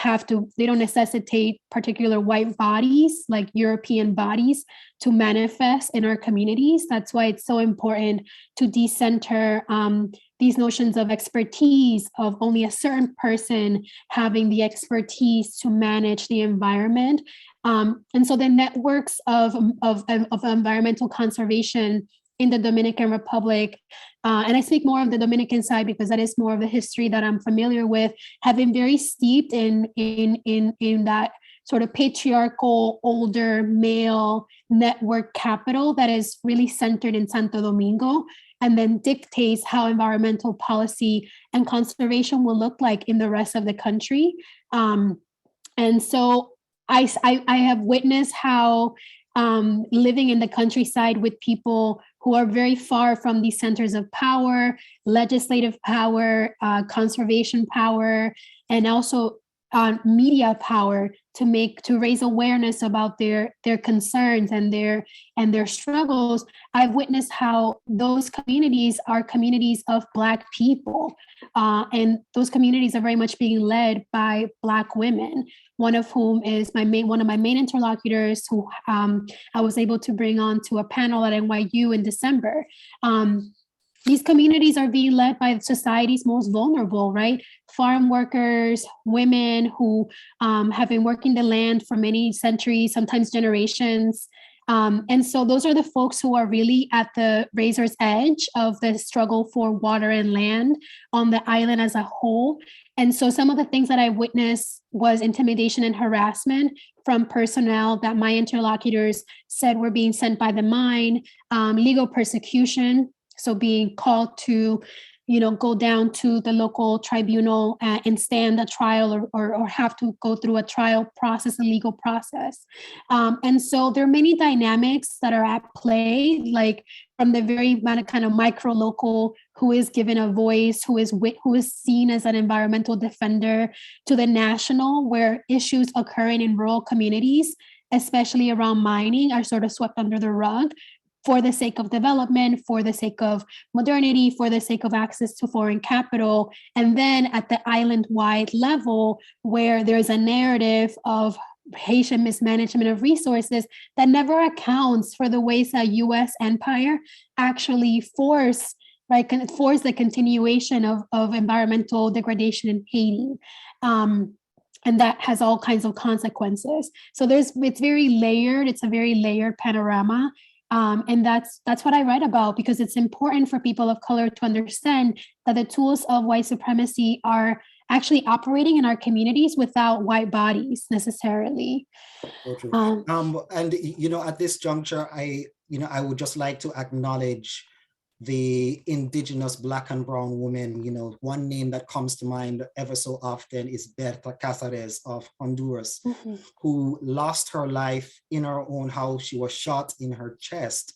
Speaker 4: necessitate particular white bodies like European bodies to manifest in our communities. That's why it's so important to decenter these notions of expertise, of only a certain person having the expertise to manage the environment. And so the networks of environmental conservation in the Dominican Republic, and I speak more of the Dominican side because that is more of the history that I'm familiar with, have been very steeped in that sort of patriarchal, older male network capital that is really centered in Santo Domingo. and then dictates how environmental policy and conservation will look like in the rest of the country. And so I have witnessed how living in the countryside with people who are very far from these centers of power, legislative power, conservation power, and also media power to raise awareness about their concerns and their struggles. I've witnessed how those communities are communities of Black people, and those communities are very much being led by Black women. One of whom is one of my main interlocutors, who I was able to bring on to a panel at NYU in December. These communities are being led by society's most vulnerable, right? Farm workers, women who have been working the land for many centuries, sometimes generations. And so those are the folks who are really at the razor's edge of the struggle for water and land on the island as a whole. And so some of the things that I witnessed was intimidation and harassment from personnel that my interlocutors said were being sent by the mine, legal persecution. So being called to, go down to the local tribunal and stand a trial or have to go through a trial process, a legal process. And so there are many dynamics that are at play, like from the very kind of micro local who is given a voice, who is seen as an environmental defender, to the national, where issues occurring in rural communities, especially around mining, are sort of swept under the rug for the sake of development, for the sake of modernity, for the sake of access to foreign capital. And then at the island-wide level, where there's a narrative of Haitian mismanagement of resources that never accounts for the ways that U.S. empire actually force the continuation of environmental degradation in Haiti. And that has all kinds of consequences. So it's very layered. It's a very layered panorama. And that's what I write about, because it's important for people of color to understand that the tools of white supremacy are actually operating in our communities without white bodies necessarily.
Speaker 1: And at this juncture, I would just like to acknowledge the indigenous Black and brown women. One name that comes to mind ever so often is Berta Cáceres of Honduras, mm-hmm. who lost her life in her own house. She was shot in her chest,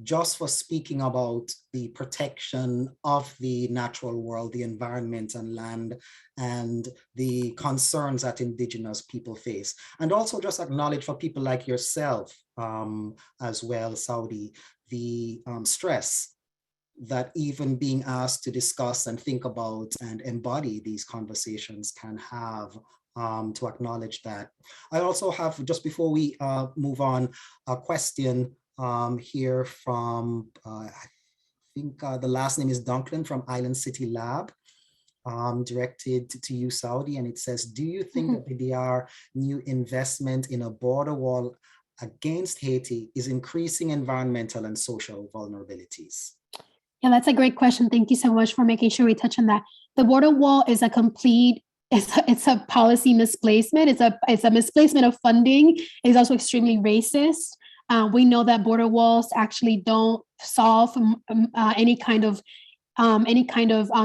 Speaker 1: just for speaking about the protection of the natural world, the environment and land, and the concerns that indigenous people face. And also just acknowledge for people like yourself as well, Saudi, the stress that even being asked to discuss and think about and embody these conversations can have, to acknowledge that. I also have, just before we move on, a question here from, I think the last name is Dunklin from Island City Lab, directed to you, Saudi, and it says, do you think that the DR new investment in a border wall against Haiti is increasing environmental and social vulnerabilities?
Speaker 4: Yeah, that's a great question. Thank you so much for making sure we touch on that. The border wall is it's a policy misplacement. It's a misplacement of funding. It's also extremely racist. We know that border walls actually don't solve any kind of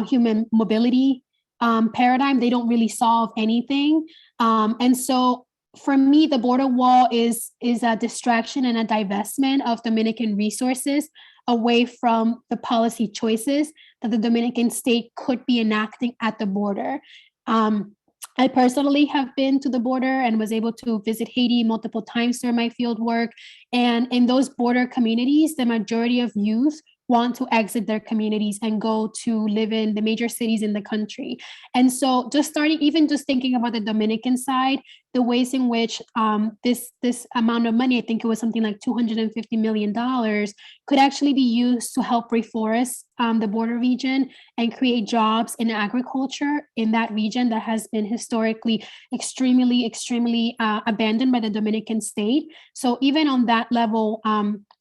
Speaker 4: human mobility paradigm. They don't really solve anything. And so for me, the border wall is a distraction and a divestment of Dominican resources away from the policy choices that the Dominican state could be enacting at the border. I personally have been to the border and was able to visit Haiti multiple times during my field work. And in those border communities, the majority of youth want to exit their communities and go to live in the major cities in the country. And so just thinking about the Dominican side, the ways in which this amount of money, I think it was something like $250 million, could actually be used to help reforest the border region and create jobs in agriculture in that region that has been historically extremely abandoned by the Dominican state. So even on that level,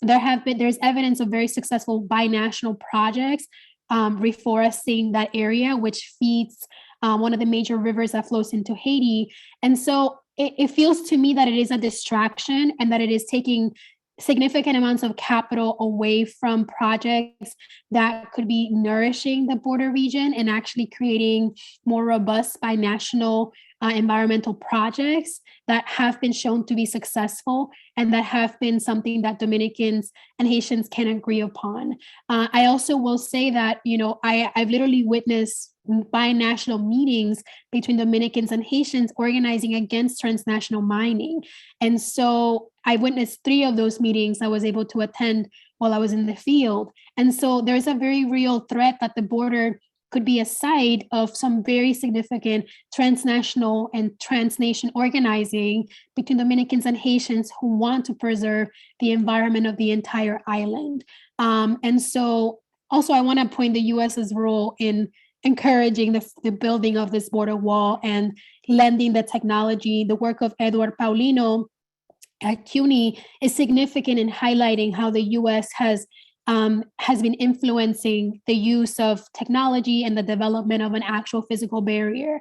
Speaker 4: there's evidence of very successful binational projects reforesting that area, which feeds one of the major rivers that flows into Haiti. And so it feels to me that it is a distraction and that it is taking significant amounts of capital away from projects that could be nourishing the border region and actually creating more robust binational environmental projects that have been shown to be successful and that have been something that Dominicans and Haitians can agree upon. I also will say that, I've literally witnessed binational meetings between Dominicans and Haitians organizing against transnational mining. And so I witnessed 3 of those meetings I was able to attend while I was in the field. And so there's a very real threat that the border could be a site of some very significant transnational and transnation organizing between Dominicans and Haitians who want to preserve the environment of the entire island. And so also I want to point the US's role in encouraging the building of this border wall and lending the technology. The work of Edward Paulino at CUNY is significant in highlighting how the US has been influencing the use of technology and the development of an actual physical barrier.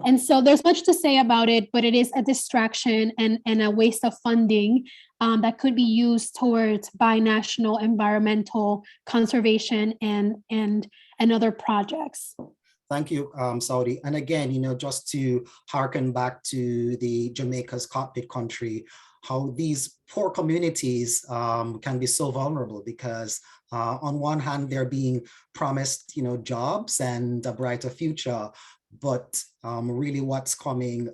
Speaker 4: And so there's much to say about it, but it is a distraction and a waste of funding that could be used towards binational environmental conservation and other projects.
Speaker 1: Thank you, Saudi. And again, just to harken back to the Jamaica's cockpit country, how these poor communities can be so vulnerable because on one hand, they're being promised, jobs and a brighter future, but really what's coming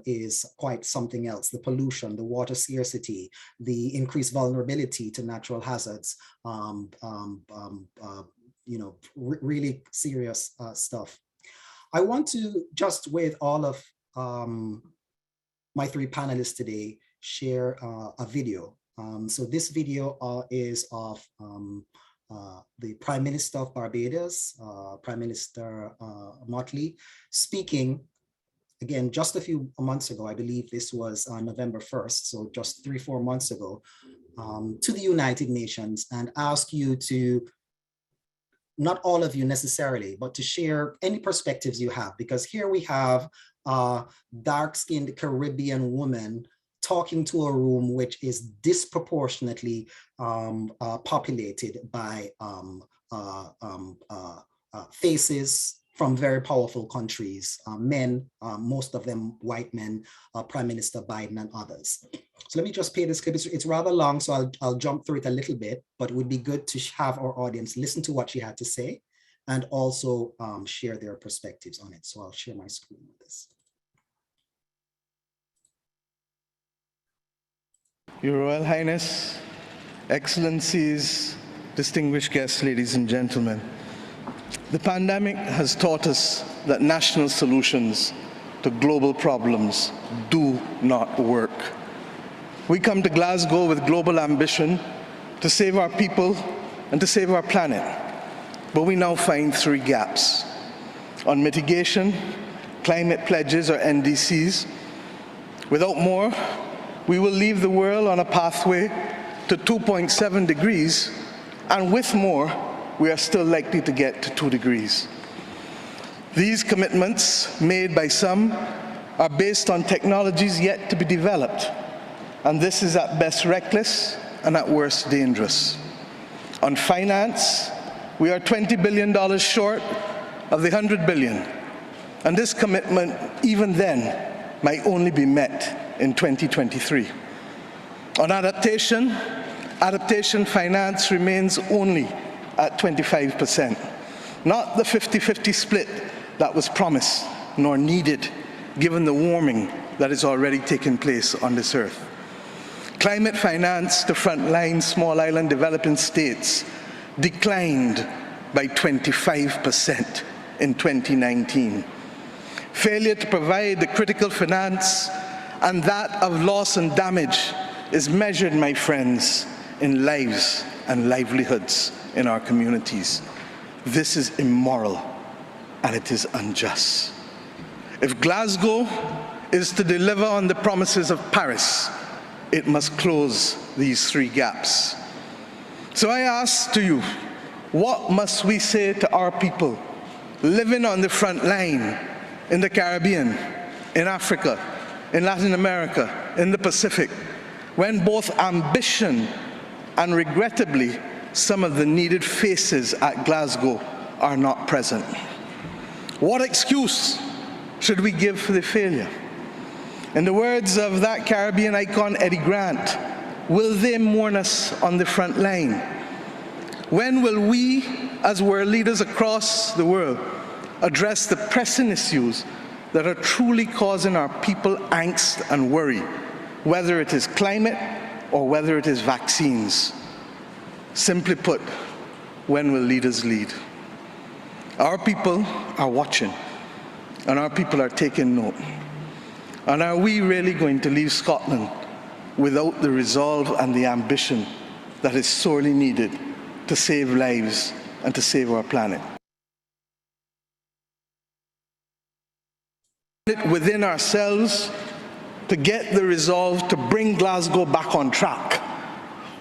Speaker 1: is quite something else: the pollution, the water scarcity, the increased vulnerability to natural hazards, really serious stuff. I want to just, with all of my 3 panelists today, share a video. So this video is of the Prime Minister of Barbados, Prime Minister Natalie, speaking, again, just a few months ago. I believe this was November 1st, so just 3-4 months ago, to the United Nations, and ask you to, not all of you necessarily, but to share any perspectives you have, because here we have a dark-skinned Caribbean woman talking to a room which is disproportionately populated by faces from very powerful countries, men, most of them white men, Prime Minister Biden and others. So let me just play this clip. It's rather long, so I'll jump through it a little bit, but it would be good to have our audience listen to what she had to say and also share their perspectives on it. So I'll share my screen with this.
Speaker 5: Your Royal Highness, Excellencies, distinguished guests, ladies and gentlemen. The pandemic has taught us that national solutions to global problems do not work. We come to Glasgow with global ambition to save our people and to save our planet, but we now find 3 gaps. On mitigation, climate pledges or NDCs. Without more, we will leave the world on a pathway to 2.7 degrees, and with more, we are still likely to get to 2 degrees. These commitments, made by some, are based on technologies yet to be developed, and this is at best reckless and at worst dangerous. On finance, we are $20 billion short of the $100 billion, and this commitment, even then, might only be met in 2023. On adaptation, adaptation finance remains only at 25%, not the 50-50 split that was promised nor needed given the warming that is already taking place on this earth. Climate finance to frontline small island developing states declined by 25% in 2019. Failure to provide the critical finance and that of loss and damage is measured, my friends, in lives and livelihoods in our communities. This is immoral and it is unjust. If Glasgow is to deliver on the promises of Paris, it must close these 3 gaps. So I ask to you, what must we say to our people living on the front line in the Caribbean, in Africa, in Latin America, in the Pacific, when both ambition and regrettably, some of the needed faces at Glasgow are not present. What excuse should we give for the failure? In the words of that Caribbean icon, Eddie Grant, will they mourn us on the front line? When will we, as world leaders across the world, address the pressing issues that are truly causing our people angst and worry, whether it is climate or whether it is vaccines? Simply put, when will leaders lead? Our people are watching, and our people are taking note. And are we really going to leave Scotland without the resolve and the ambition that is sorely needed to save lives and to save our planet? Within ourselves to get the resolve to bring Glasgow back on track?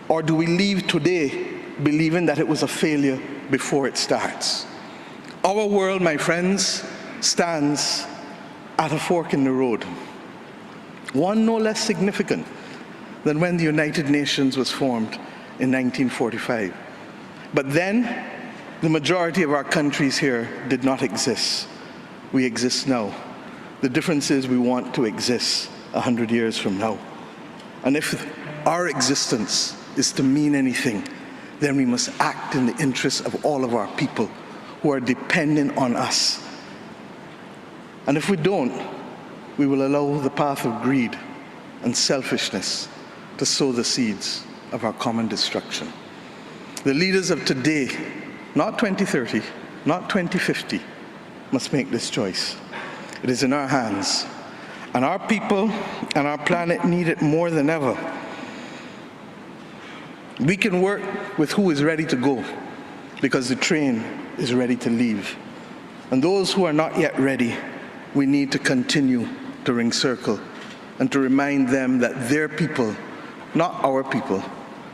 Speaker 5: Or do we leave today believing that it was a failure before it starts? Our world, my friends, stands at a fork in the road. One no less significant than when the United Nations was formed in 1945. But then, the majority of our countries here did not exist. We exist now. The difference is we want to exist 100 years from now. And if our existence is to mean anything, then we must act in the interests of all of our people who are dependent on us. And if we don't, we will allow the path of greed and selfishness to sow the seeds of our common destruction. The leaders of today, not 2030, not 2050, must make this choice. It is in our hands, and our people and our planet need it more than ever. We can work with who is ready to go, because the train is ready to leave. And those who are not yet ready, we need to continue to ring circle and to remind them that their people, not our people,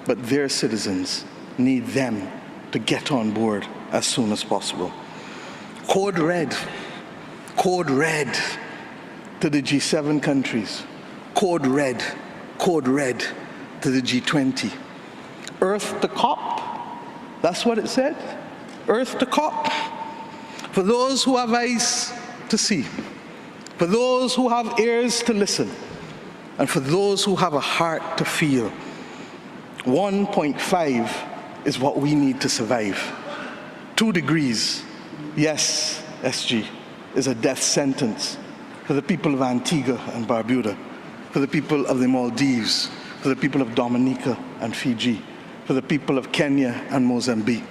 Speaker 5: but their citizens, need them to get on board as soon as possible. Code red to the G7 countries. Code red to the G20. Earth to COP, that's what it said. Earth to COP. For those who have eyes to see, for those who have ears to listen, and for those who have a heart to feel, 1.5 is what we need to survive. 2 degrees, yes, SG, is a death sentence for the people of Antigua and Barbuda, for the people of the Maldives, for the people of Dominica and Fiji, for the people of Kenya and Mozambique,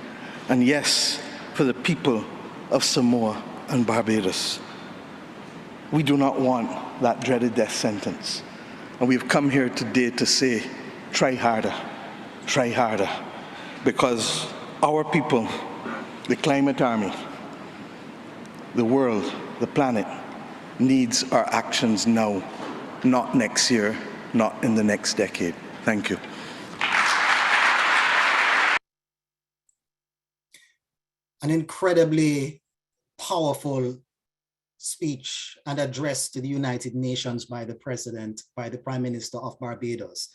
Speaker 5: and yes, for the people of Samoa and Barbados. We do not want that dreaded death sentence. And we've come here today to say, try harder, because our people, the climate army, the world, the planet, needs our actions now, not next year, not in the next decade. Thank you.
Speaker 1: An incredibly powerful speech and address to the United Nations by the President, by the Prime Minister of Barbados.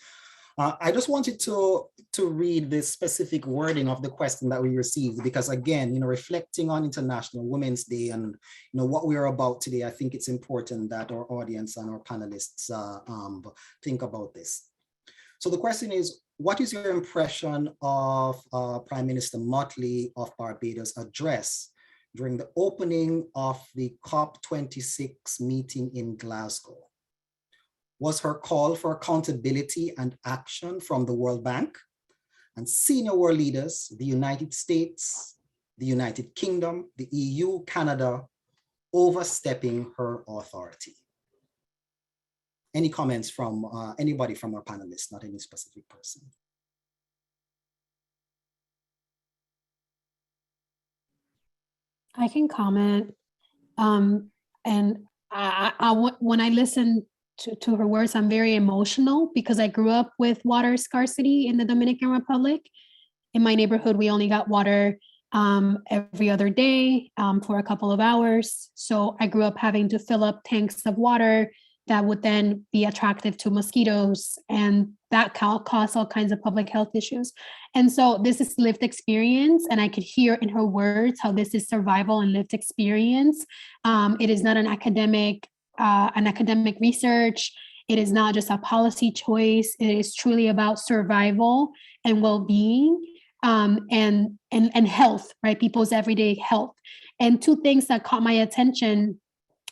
Speaker 1: I just wanted to read the specific wording of the question that we received, because again, reflecting on International Women's Day and what we are about today, I think it's important that our audience and our panelists think about this. So the question is, what is your impression of Prime Minister Natalia of Barbados' address during the opening of the COP26 meeting in Glasgow? Was her call for accountability and action from the World Bank and senior world leaders, the United States, the United Kingdom, the EU, Canada, overstepping her authority? Any comments from anybody from our panelists, not any specific person?
Speaker 4: I can comment. And when I listen to her words, I'm very emotional because I grew up with water scarcity in the Dominican Republic. In my neighborhood, we only got water every other day for a couple of hours. So I grew up having to fill up tanks of water that would then be attractive to mosquitoes, and that can cause all kinds of public health issues. And so this is lived experience, and I could hear in her words how this is survival and lived experience. It is not an academic research. It is not just a policy choice. It is truly about survival and well-being, and health, right? People's everyday health. And two things that caught my attention,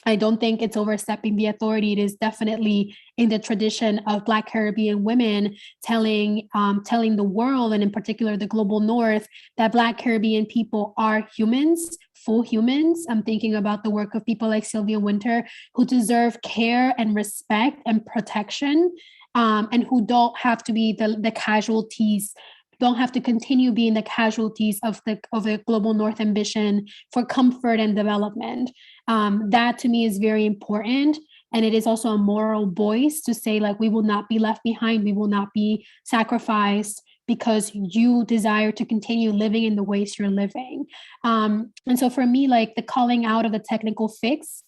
Speaker 4: I don't think it's overstepping the authority. It is definitely in the tradition of Black Caribbean women telling the world, and in particular the global North, that Black Caribbean people are humans, full humans. I'm thinking about the work of people like Sylvia Wynter, who deserve care and respect and protection, and who don't have to be the casualties, don't have to continue being the casualties of the global North ambition for comfort and development. That to me is very important. And it is also a moral voice to say, like, we will not be left behind. We will not be sacrificed because you desire to continue living in the ways you're living. And so for me, like, the calling out of the technical fix,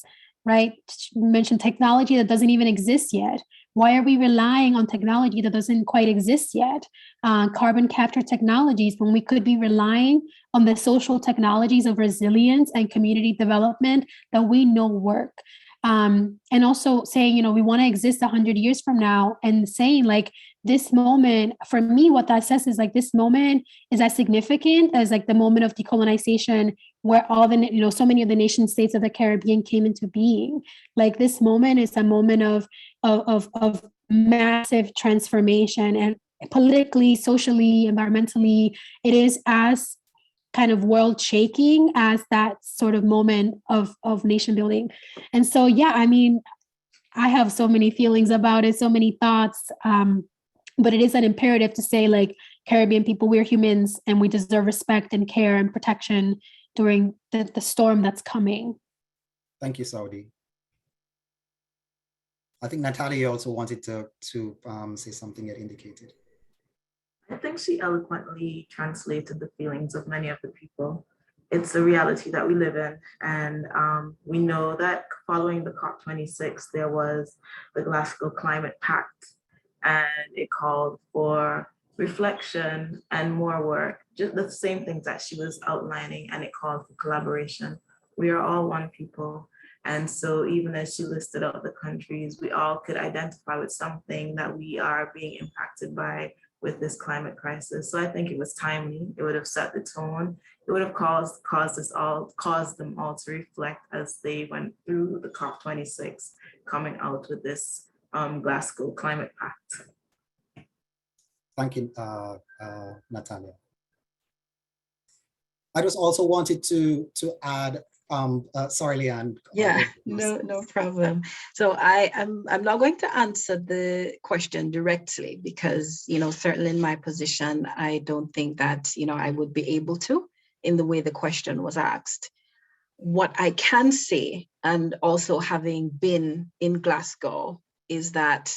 Speaker 4: right? You mentioned technology that doesn't even exist yet. Why are we relying on technology that doesn't quite exist yet? Carbon capture technologies, when we could be relying on the social technologies of resilience and community development that we know work. And also saying, we want to exist 100 years from now, and saying, like, this moment, for me, what that says is, like, this moment is as significant as, like, the moment of decolonization, where all the, so many of the nation states of the Caribbean came into being. Like, this moment is a moment of massive transformation, and politically, socially, environmentally, it is as kind of world shaking as that sort of moment of nation building. And so, yeah, I mean, I have so many feelings about it, so many thoughts, but it is an imperative to say, like, Caribbean people, we're humans, and we deserve respect and care and protection during the storm that's coming.
Speaker 1: Thank you, Saudi. I think Natalia also wanted to say something that indicated.
Speaker 2: I think she eloquently translated the feelings of many of the people. It's a reality that we live in. And we know that following the COP26, there was the Glasgow Climate Pact, and it called for reflection and more work, just the same things that she was outlining, and it called for collaboration. We are all one people. And so even as she listed out the countries, we all could identify with something that we are being impacted by with this climate crisis. So I think it was timely. It would have set the tone. It would have caused them all to reflect as they went through the COP26, coming out with this Glasgow Climate Pact.
Speaker 1: Thank you, Natalia. I just also wanted to add, sorry, Leanne.
Speaker 3: Yeah, no problem. So I'm not going to answer the question directly because, certainly in my position, I don't think that, I would be able to in the way the question was asked. What I can say, and also having been in Glasgow, is that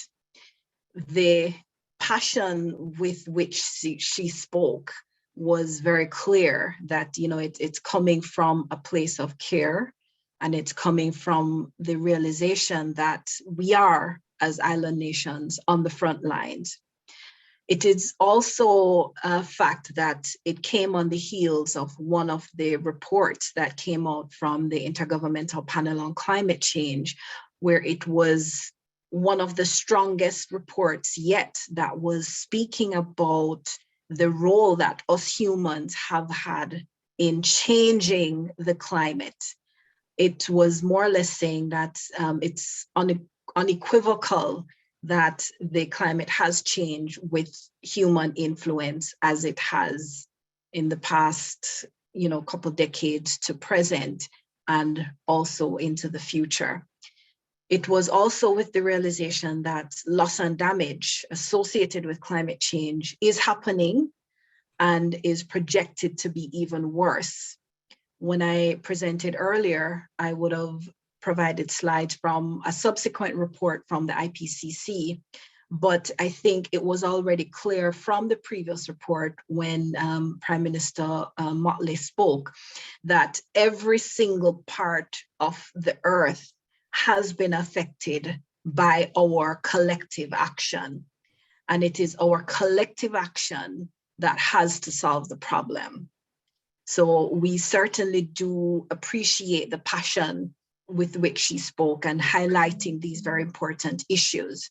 Speaker 3: the passion with which she spoke was very clear that, it's coming from a place of care, and it's coming from the realization that we are, as island nations, on the front lines. It is also a fact that it came on the heels of one of the reports that came out from the Intergovernmental Panel on Climate Change, where it was one of the strongest reports yet that was speaking about the role that us humans have had in changing the climate. It was more or less saying that it's unequivocal that the climate has changed with human influence, as it has in the past, couple decades to present, and also into the future. It was also with the realization that loss and damage associated with climate change is happening and is projected to be even worse. When I presented earlier, I would have provided slides from a subsequent report from the IPCC, but I think it was already clear from the previous report when Prime Minister Motley spoke that every single part of the earth has been affected by our collective action. And it is our collective action that has to solve the problem. So we certainly do appreciate the passion with which she spoke and highlighting these very important issues.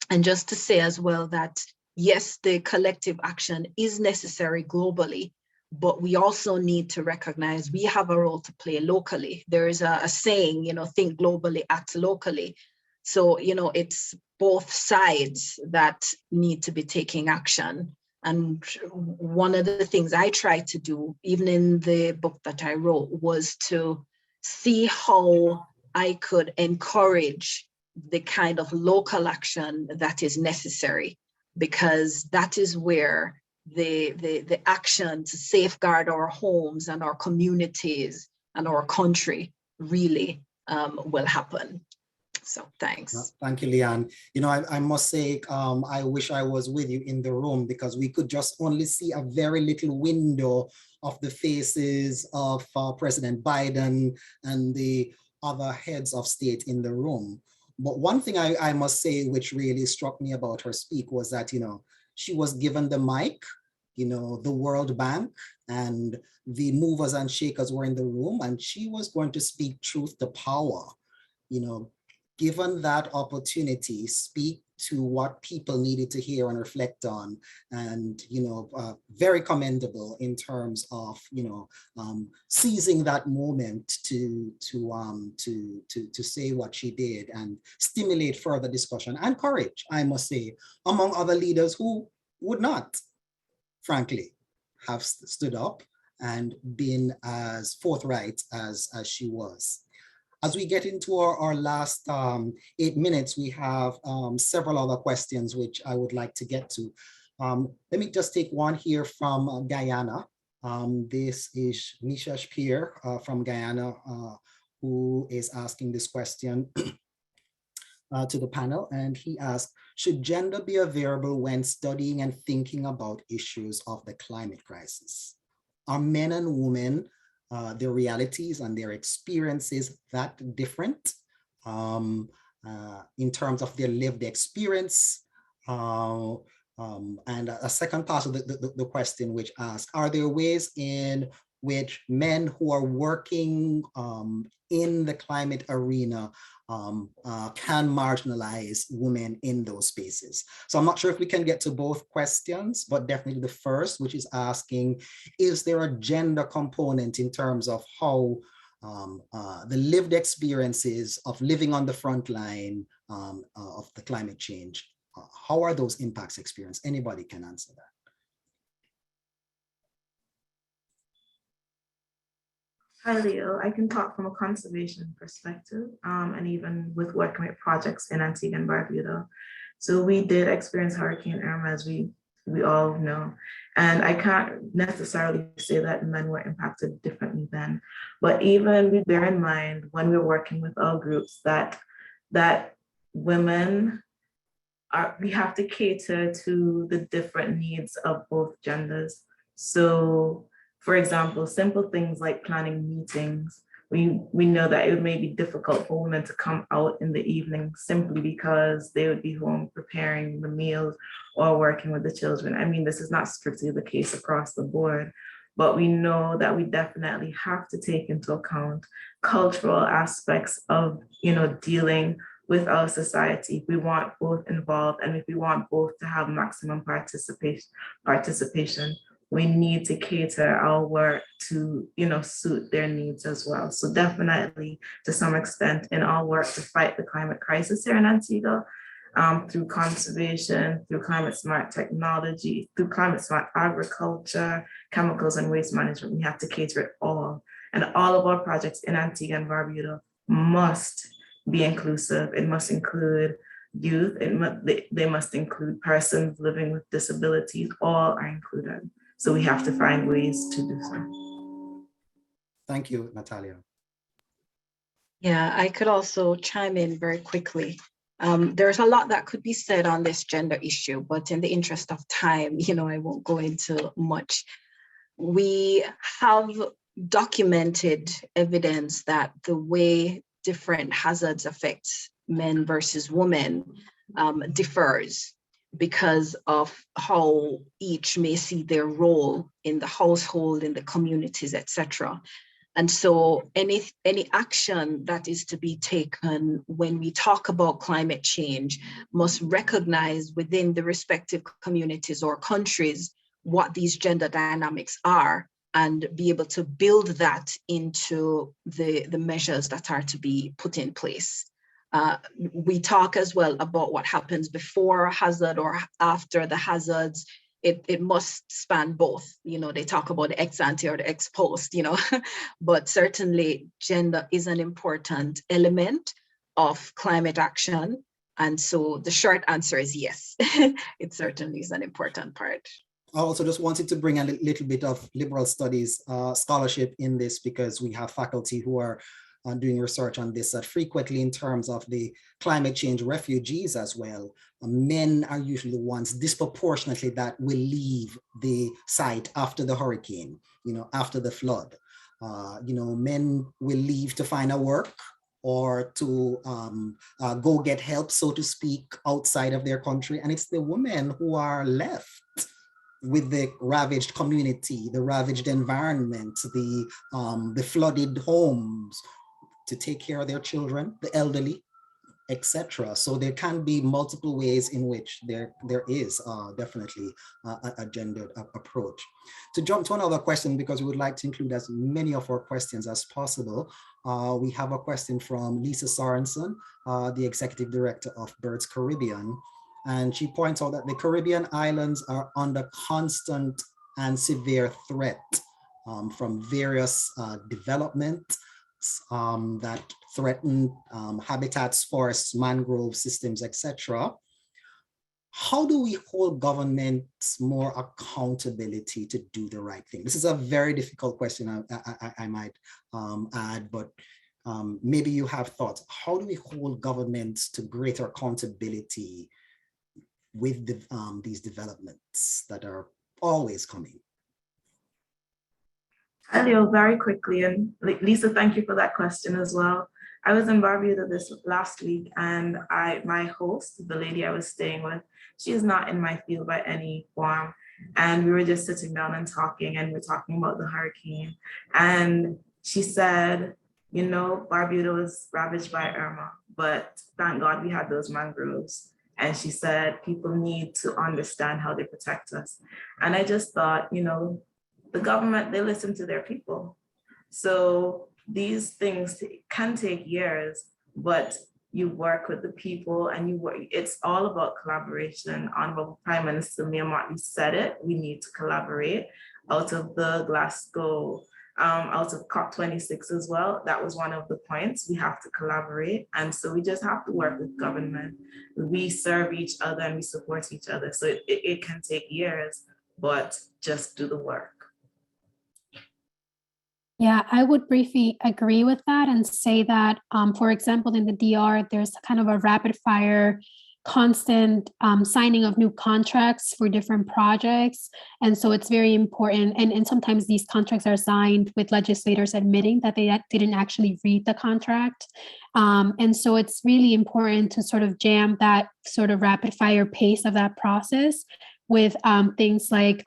Speaker 3: And just to say as well that, yes, the collective action is necessary globally, but we also need to recognize we have a role to play locally. There is a saying, think globally, act locally. So, it's both sides that need to be taking action. And one of the things I tried to do, even in the book that I wrote, was to see how I could encourage the kind of local action that is necessary, because that is where the action to safeguard our homes and our communities and our country really will happen. So thanks.
Speaker 1: Thank you, Leanne. I must say, I wish I was with you in the room, because we could just only see a very little window of the faces of President Biden and the other heads of state in the room. But one thing I must say, which really struck me about her speak, was that, she was given the mic, the World Bank and the movers and shakers were in the room, and she was going to speak truth to power. Given that opportunity, speak to what people needed to hear and reflect on, and very commendable in terms of seizing that moment to say what she did and stimulate further discussion and courage, I must say, among other leaders who would not, frankly, have stood up and been as forthright as she was. As we get into our last 8 minutes, we have several other questions which I would like to get to. Let me just take one here from Guyana. This is Nisha Spear from Guyana, who is asking this question to the panel. And he asked, should gender be a variable when studying and thinking about issues of the climate crisis? Are men and women, their realities and their experiences that different in terms of their lived experience? And a second part of the question, which asks, are there ways in which men who are working in the climate arena can marginalize women in those spaces? So I'm not sure if we can get to both questions, but definitely the first, which is asking, is there a gender component in terms of how the lived experiences of living on the front line of the climate change, how are those impacts experienced? Anybody can answer that.
Speaker 2: Hi, Leo. I can talk from a conservation perspective, and even with working with projects in Antigua and Barbuda. So we did experience Hurricane Irma, as we all know. And I can't necessarily say that men were impacted differently then, but even we bear in mind when we're working with our groups that women we have to cater to the different needs of both genders. So, for example, simple things like planning meetings, we know that it may be difficult for women to come out in the evening simply because they would be home preparing the meals or working with the children. I mean, this is not strictly the case across the board, but we know that we definitely have to take into account cultural aspects of, dealing with our society. If we want both involved and if we want both to have maximum participation, we need to cater our work to, suit their needs as well. So definitely, to some extent, in our work to fight the climate crisis here in Antigua, through conservation, through climate smart technology, through climate smart agriculture, chemicals and waste management, we have to cater it all. And all of our projects in Antigua and Barbuda must be inclusive. It must include youth. They must include persons living with disabilities. All are included. So we have to find ways to do so.
Speaker 1: Thank you, Natalia.
Speaker 3: Yeah, I could also chime in very quickly. There's a lot that could be said on this gender issue, but in the interest of time, I won't go into much. We have documented evidence that the way different hazards affect men versus women differs because of how each may see their role in the household, in the communities, etc. And so any action that is to be taken when we talk about climate change must recognize within the respective communities or countries what these gender dynamics are, and be able to build that into the measures that are to be put in place. We talk as well about what happens before a hazard or after the hazards. It must span both. You know, they talk about the ex ante or the ex post, you know, but certainly gender is an important element of climate action. And so the short answer is yes, it certainly is an important part.
Speaker 1: I also just wanted to bring a little bit of liberal studies scholarship in this, because we have faculty who are doing research on this frequently in terms of the climate change refugees as well. Men are usually the ones disproportionately that will leave the site after the hurricane, you know, after the flood. You know, men will leave to find a work or to go get help, so to speak, outside of their country. And it's the women who are left with the ravaged community, the ravaged environment, the flooded homes, to take care of their children, the elderly, etc. So there can be multiple ways in which there is definitely a gendered approach. To jump to another question, because we would like to include as many of our questions as possible, we have a question from Lisa Sorensen, the Executive Director of Birds Caribbean. And she points out that the Caribbean islands are under constant and severe threat from various developments that threaten habitats, forests, mangrove systems, etc. How do we hold governments more accountability to do the right thing? This is a very difficult question, I might add, but maybe you have thoughts. How do we hold governments to greater accountability with these developments that are always coming?
Speaker 2: Hi, Leo, very quickly, and Lisa, thank you for that question as well. I was in Barbuda this last week, and my host, the lady I was staying with, she is not in my field by any form. And we were just sitting down and talking, and we're talking about the hurricane. And she said, you know, Barbuda was ravaged by Irma, but thank God we had those mangroves. And she said, people need to understand how they protect us. And I just thought, you know, the government, they listen to their people. So these things can take years, but you work with the people and you work, it's all about collaboration. Honorable Prime Minister Mia Mottley said it, we need to collaborate. Out of the Glasgow, out of COP26 as well, that was one of the points, we have to collaborate. And so we just have to work with government. We serve each other and we support each other. So it can take years, but just do the work.
Speaker 4: Yeah, I would briefly agree with that and say that, for example, in the DR, there's kind of a rapid fire, constant signing of new contracts for different projects. And so it's very important. And sometimes these contracts are signed with legislators admitting that they didn't actually read the contract. And so it's really important to sort of jam that sort of rapid fire pace of that process with things like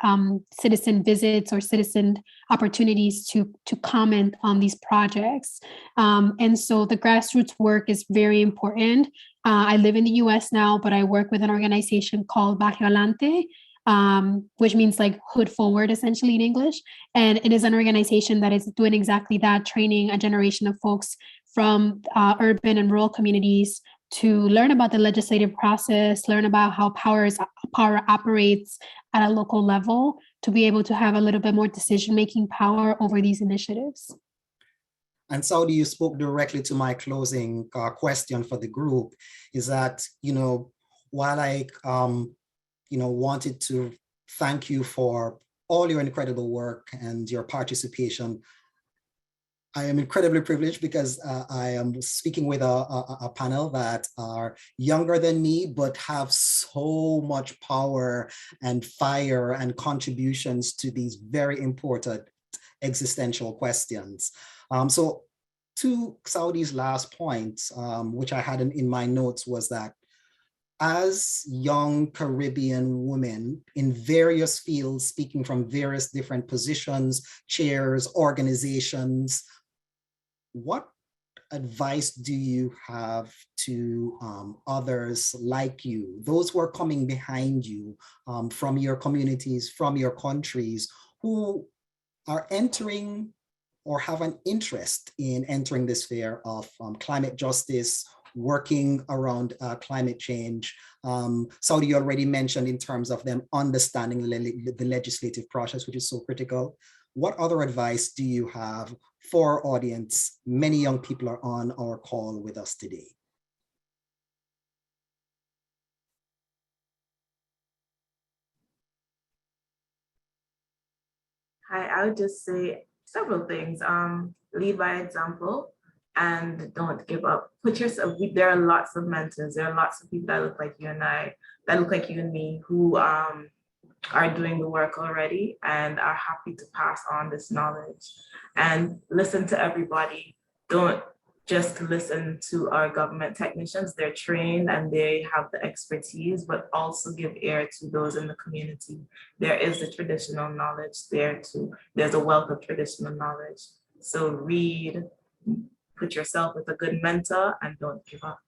Speaker 4: citizen visits or citizen opportunities to comment on these projects. And so the grassroots work is very important. I live in the US now, but I work with an organization called Barrio Alante, which means like hood forward essentially in English. And it is an organization that is doing exactly that, training a generation of folks from urban and rural communities to learn about the legislative process, learn about how power operates at a local level, to be able to have a little bit more decision-making power over these initiatives.
Speaker 1: And Saudi, you spoke directly to my closing question for the group, is that, you know, while I, you know, wanted to thank you for all your incredible work and your participation, I am incredibly privileged because I am speaking with a panel that are younger than me, but have so much power and fire and contributions to these very important existential questions. So to Saudi's last point, which I had in my notes, was that as young Caribbean women in various fields, speaking from various different positions, chairs, organizations, what advice do you have to others like you, those who are coming behind you from your communities, from your countries, who are entering or have an interest in entering the sphere of climate justice, working around climate change? Saudi already mentioned in terms of them understanding the legislative process, which is so critical. What other advice do you have for our audience? Many young people are on our call with us today.
Speaker 2: Hi, I would just say several things. Lead by example and don't give up. Put yourself, there are lots of mentors, there are lots of people that look like you and I, that look like you and me, who are doing the work already and are happy to pass on this knowledge. And listen to everybody. Don't just listen to our government technicians. They're trained and they have the expertise, but also give ear to those in the community. There is the traditional knowledge there too. There's a wealth of traditional knowledge. So read, put yourself with a good mentor, and don't give up.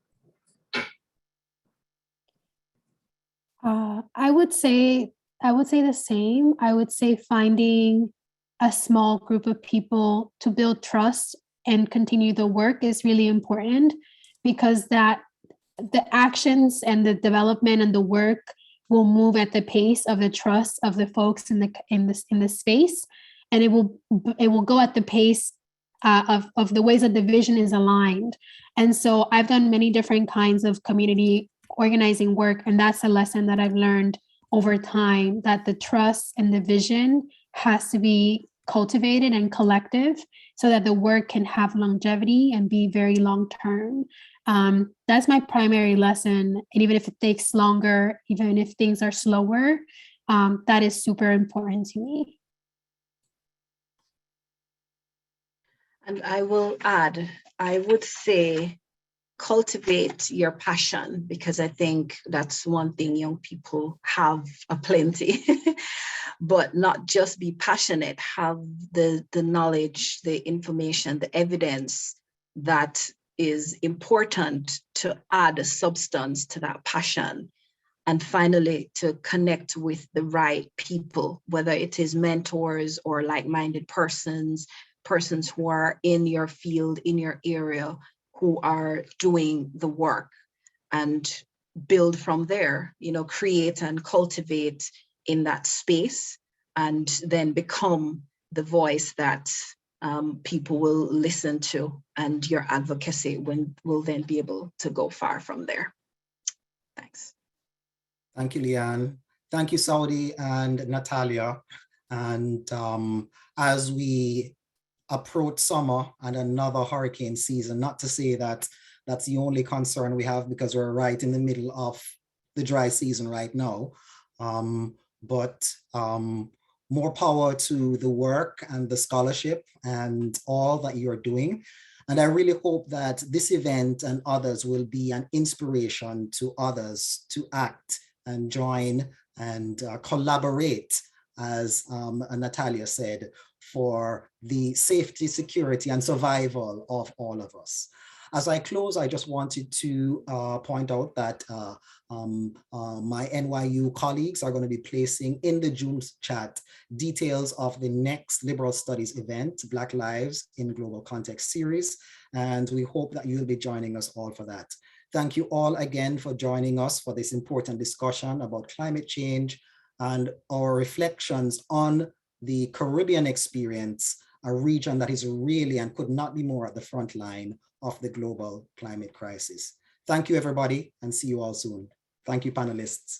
Speaker 4: I would say the same. I would say finding a small group of people to build trust and continue the work is really important, because that the actions and the development and the work will move at the pace of the trust of the folks in the space, and it will go at the pace of the ways that the vision is aligned. And so I've done many different kinds of community organizing work, and that's a lesson that I've learned over time, that the trust and the vision has to be cultivated and collective so that the work can have longevity and be very long term. That's my primary lesson. And even if it takes longer, even if things are slower, that is super important to me.
Speaker 3: And I will add, I would say, cultivate your passion, because I think that's one thing young people have aplenty. But not just be passionate, have the knowledge, the information, the evidence that is important to add a substance to that passion. And finally, to connect with the right people, whether it is mentors or like-minded persons who are in your field, in your area, who are doing the work, and build from there, create and cultivate in that space, and then become the voice that people will listen to, and your advocacy will then be able to go far from there. Thanks.
Speaker 1: Thank you, Leanne. Thank you, Saudi and Natalia. And as we approach summer and another hurricane season, not to say that that's the only concern we have, because we're right in the middle of the dry season right now, but more power to the work and the scholarship and all that you're doing. And I really hope that this event and others will be an inspiration to others to act and join and collaborate, as Natalia said, for the safety, security, and survival of all of us. As I close, I just wanted to point out that my NYU colleagues are going to be placing in the Zoom chat details of the next Liberal Studies event, Black Lives in Global Context series, and we hope that you'll be joining us all for that. Thank you all again for joining us for this important discussion about climate change and our reflections on the Caribbean experience, a region that is really and could not be more at the front line of the global climate crisis. Thank you, everybody, and see you all soon. Thank you, panelists.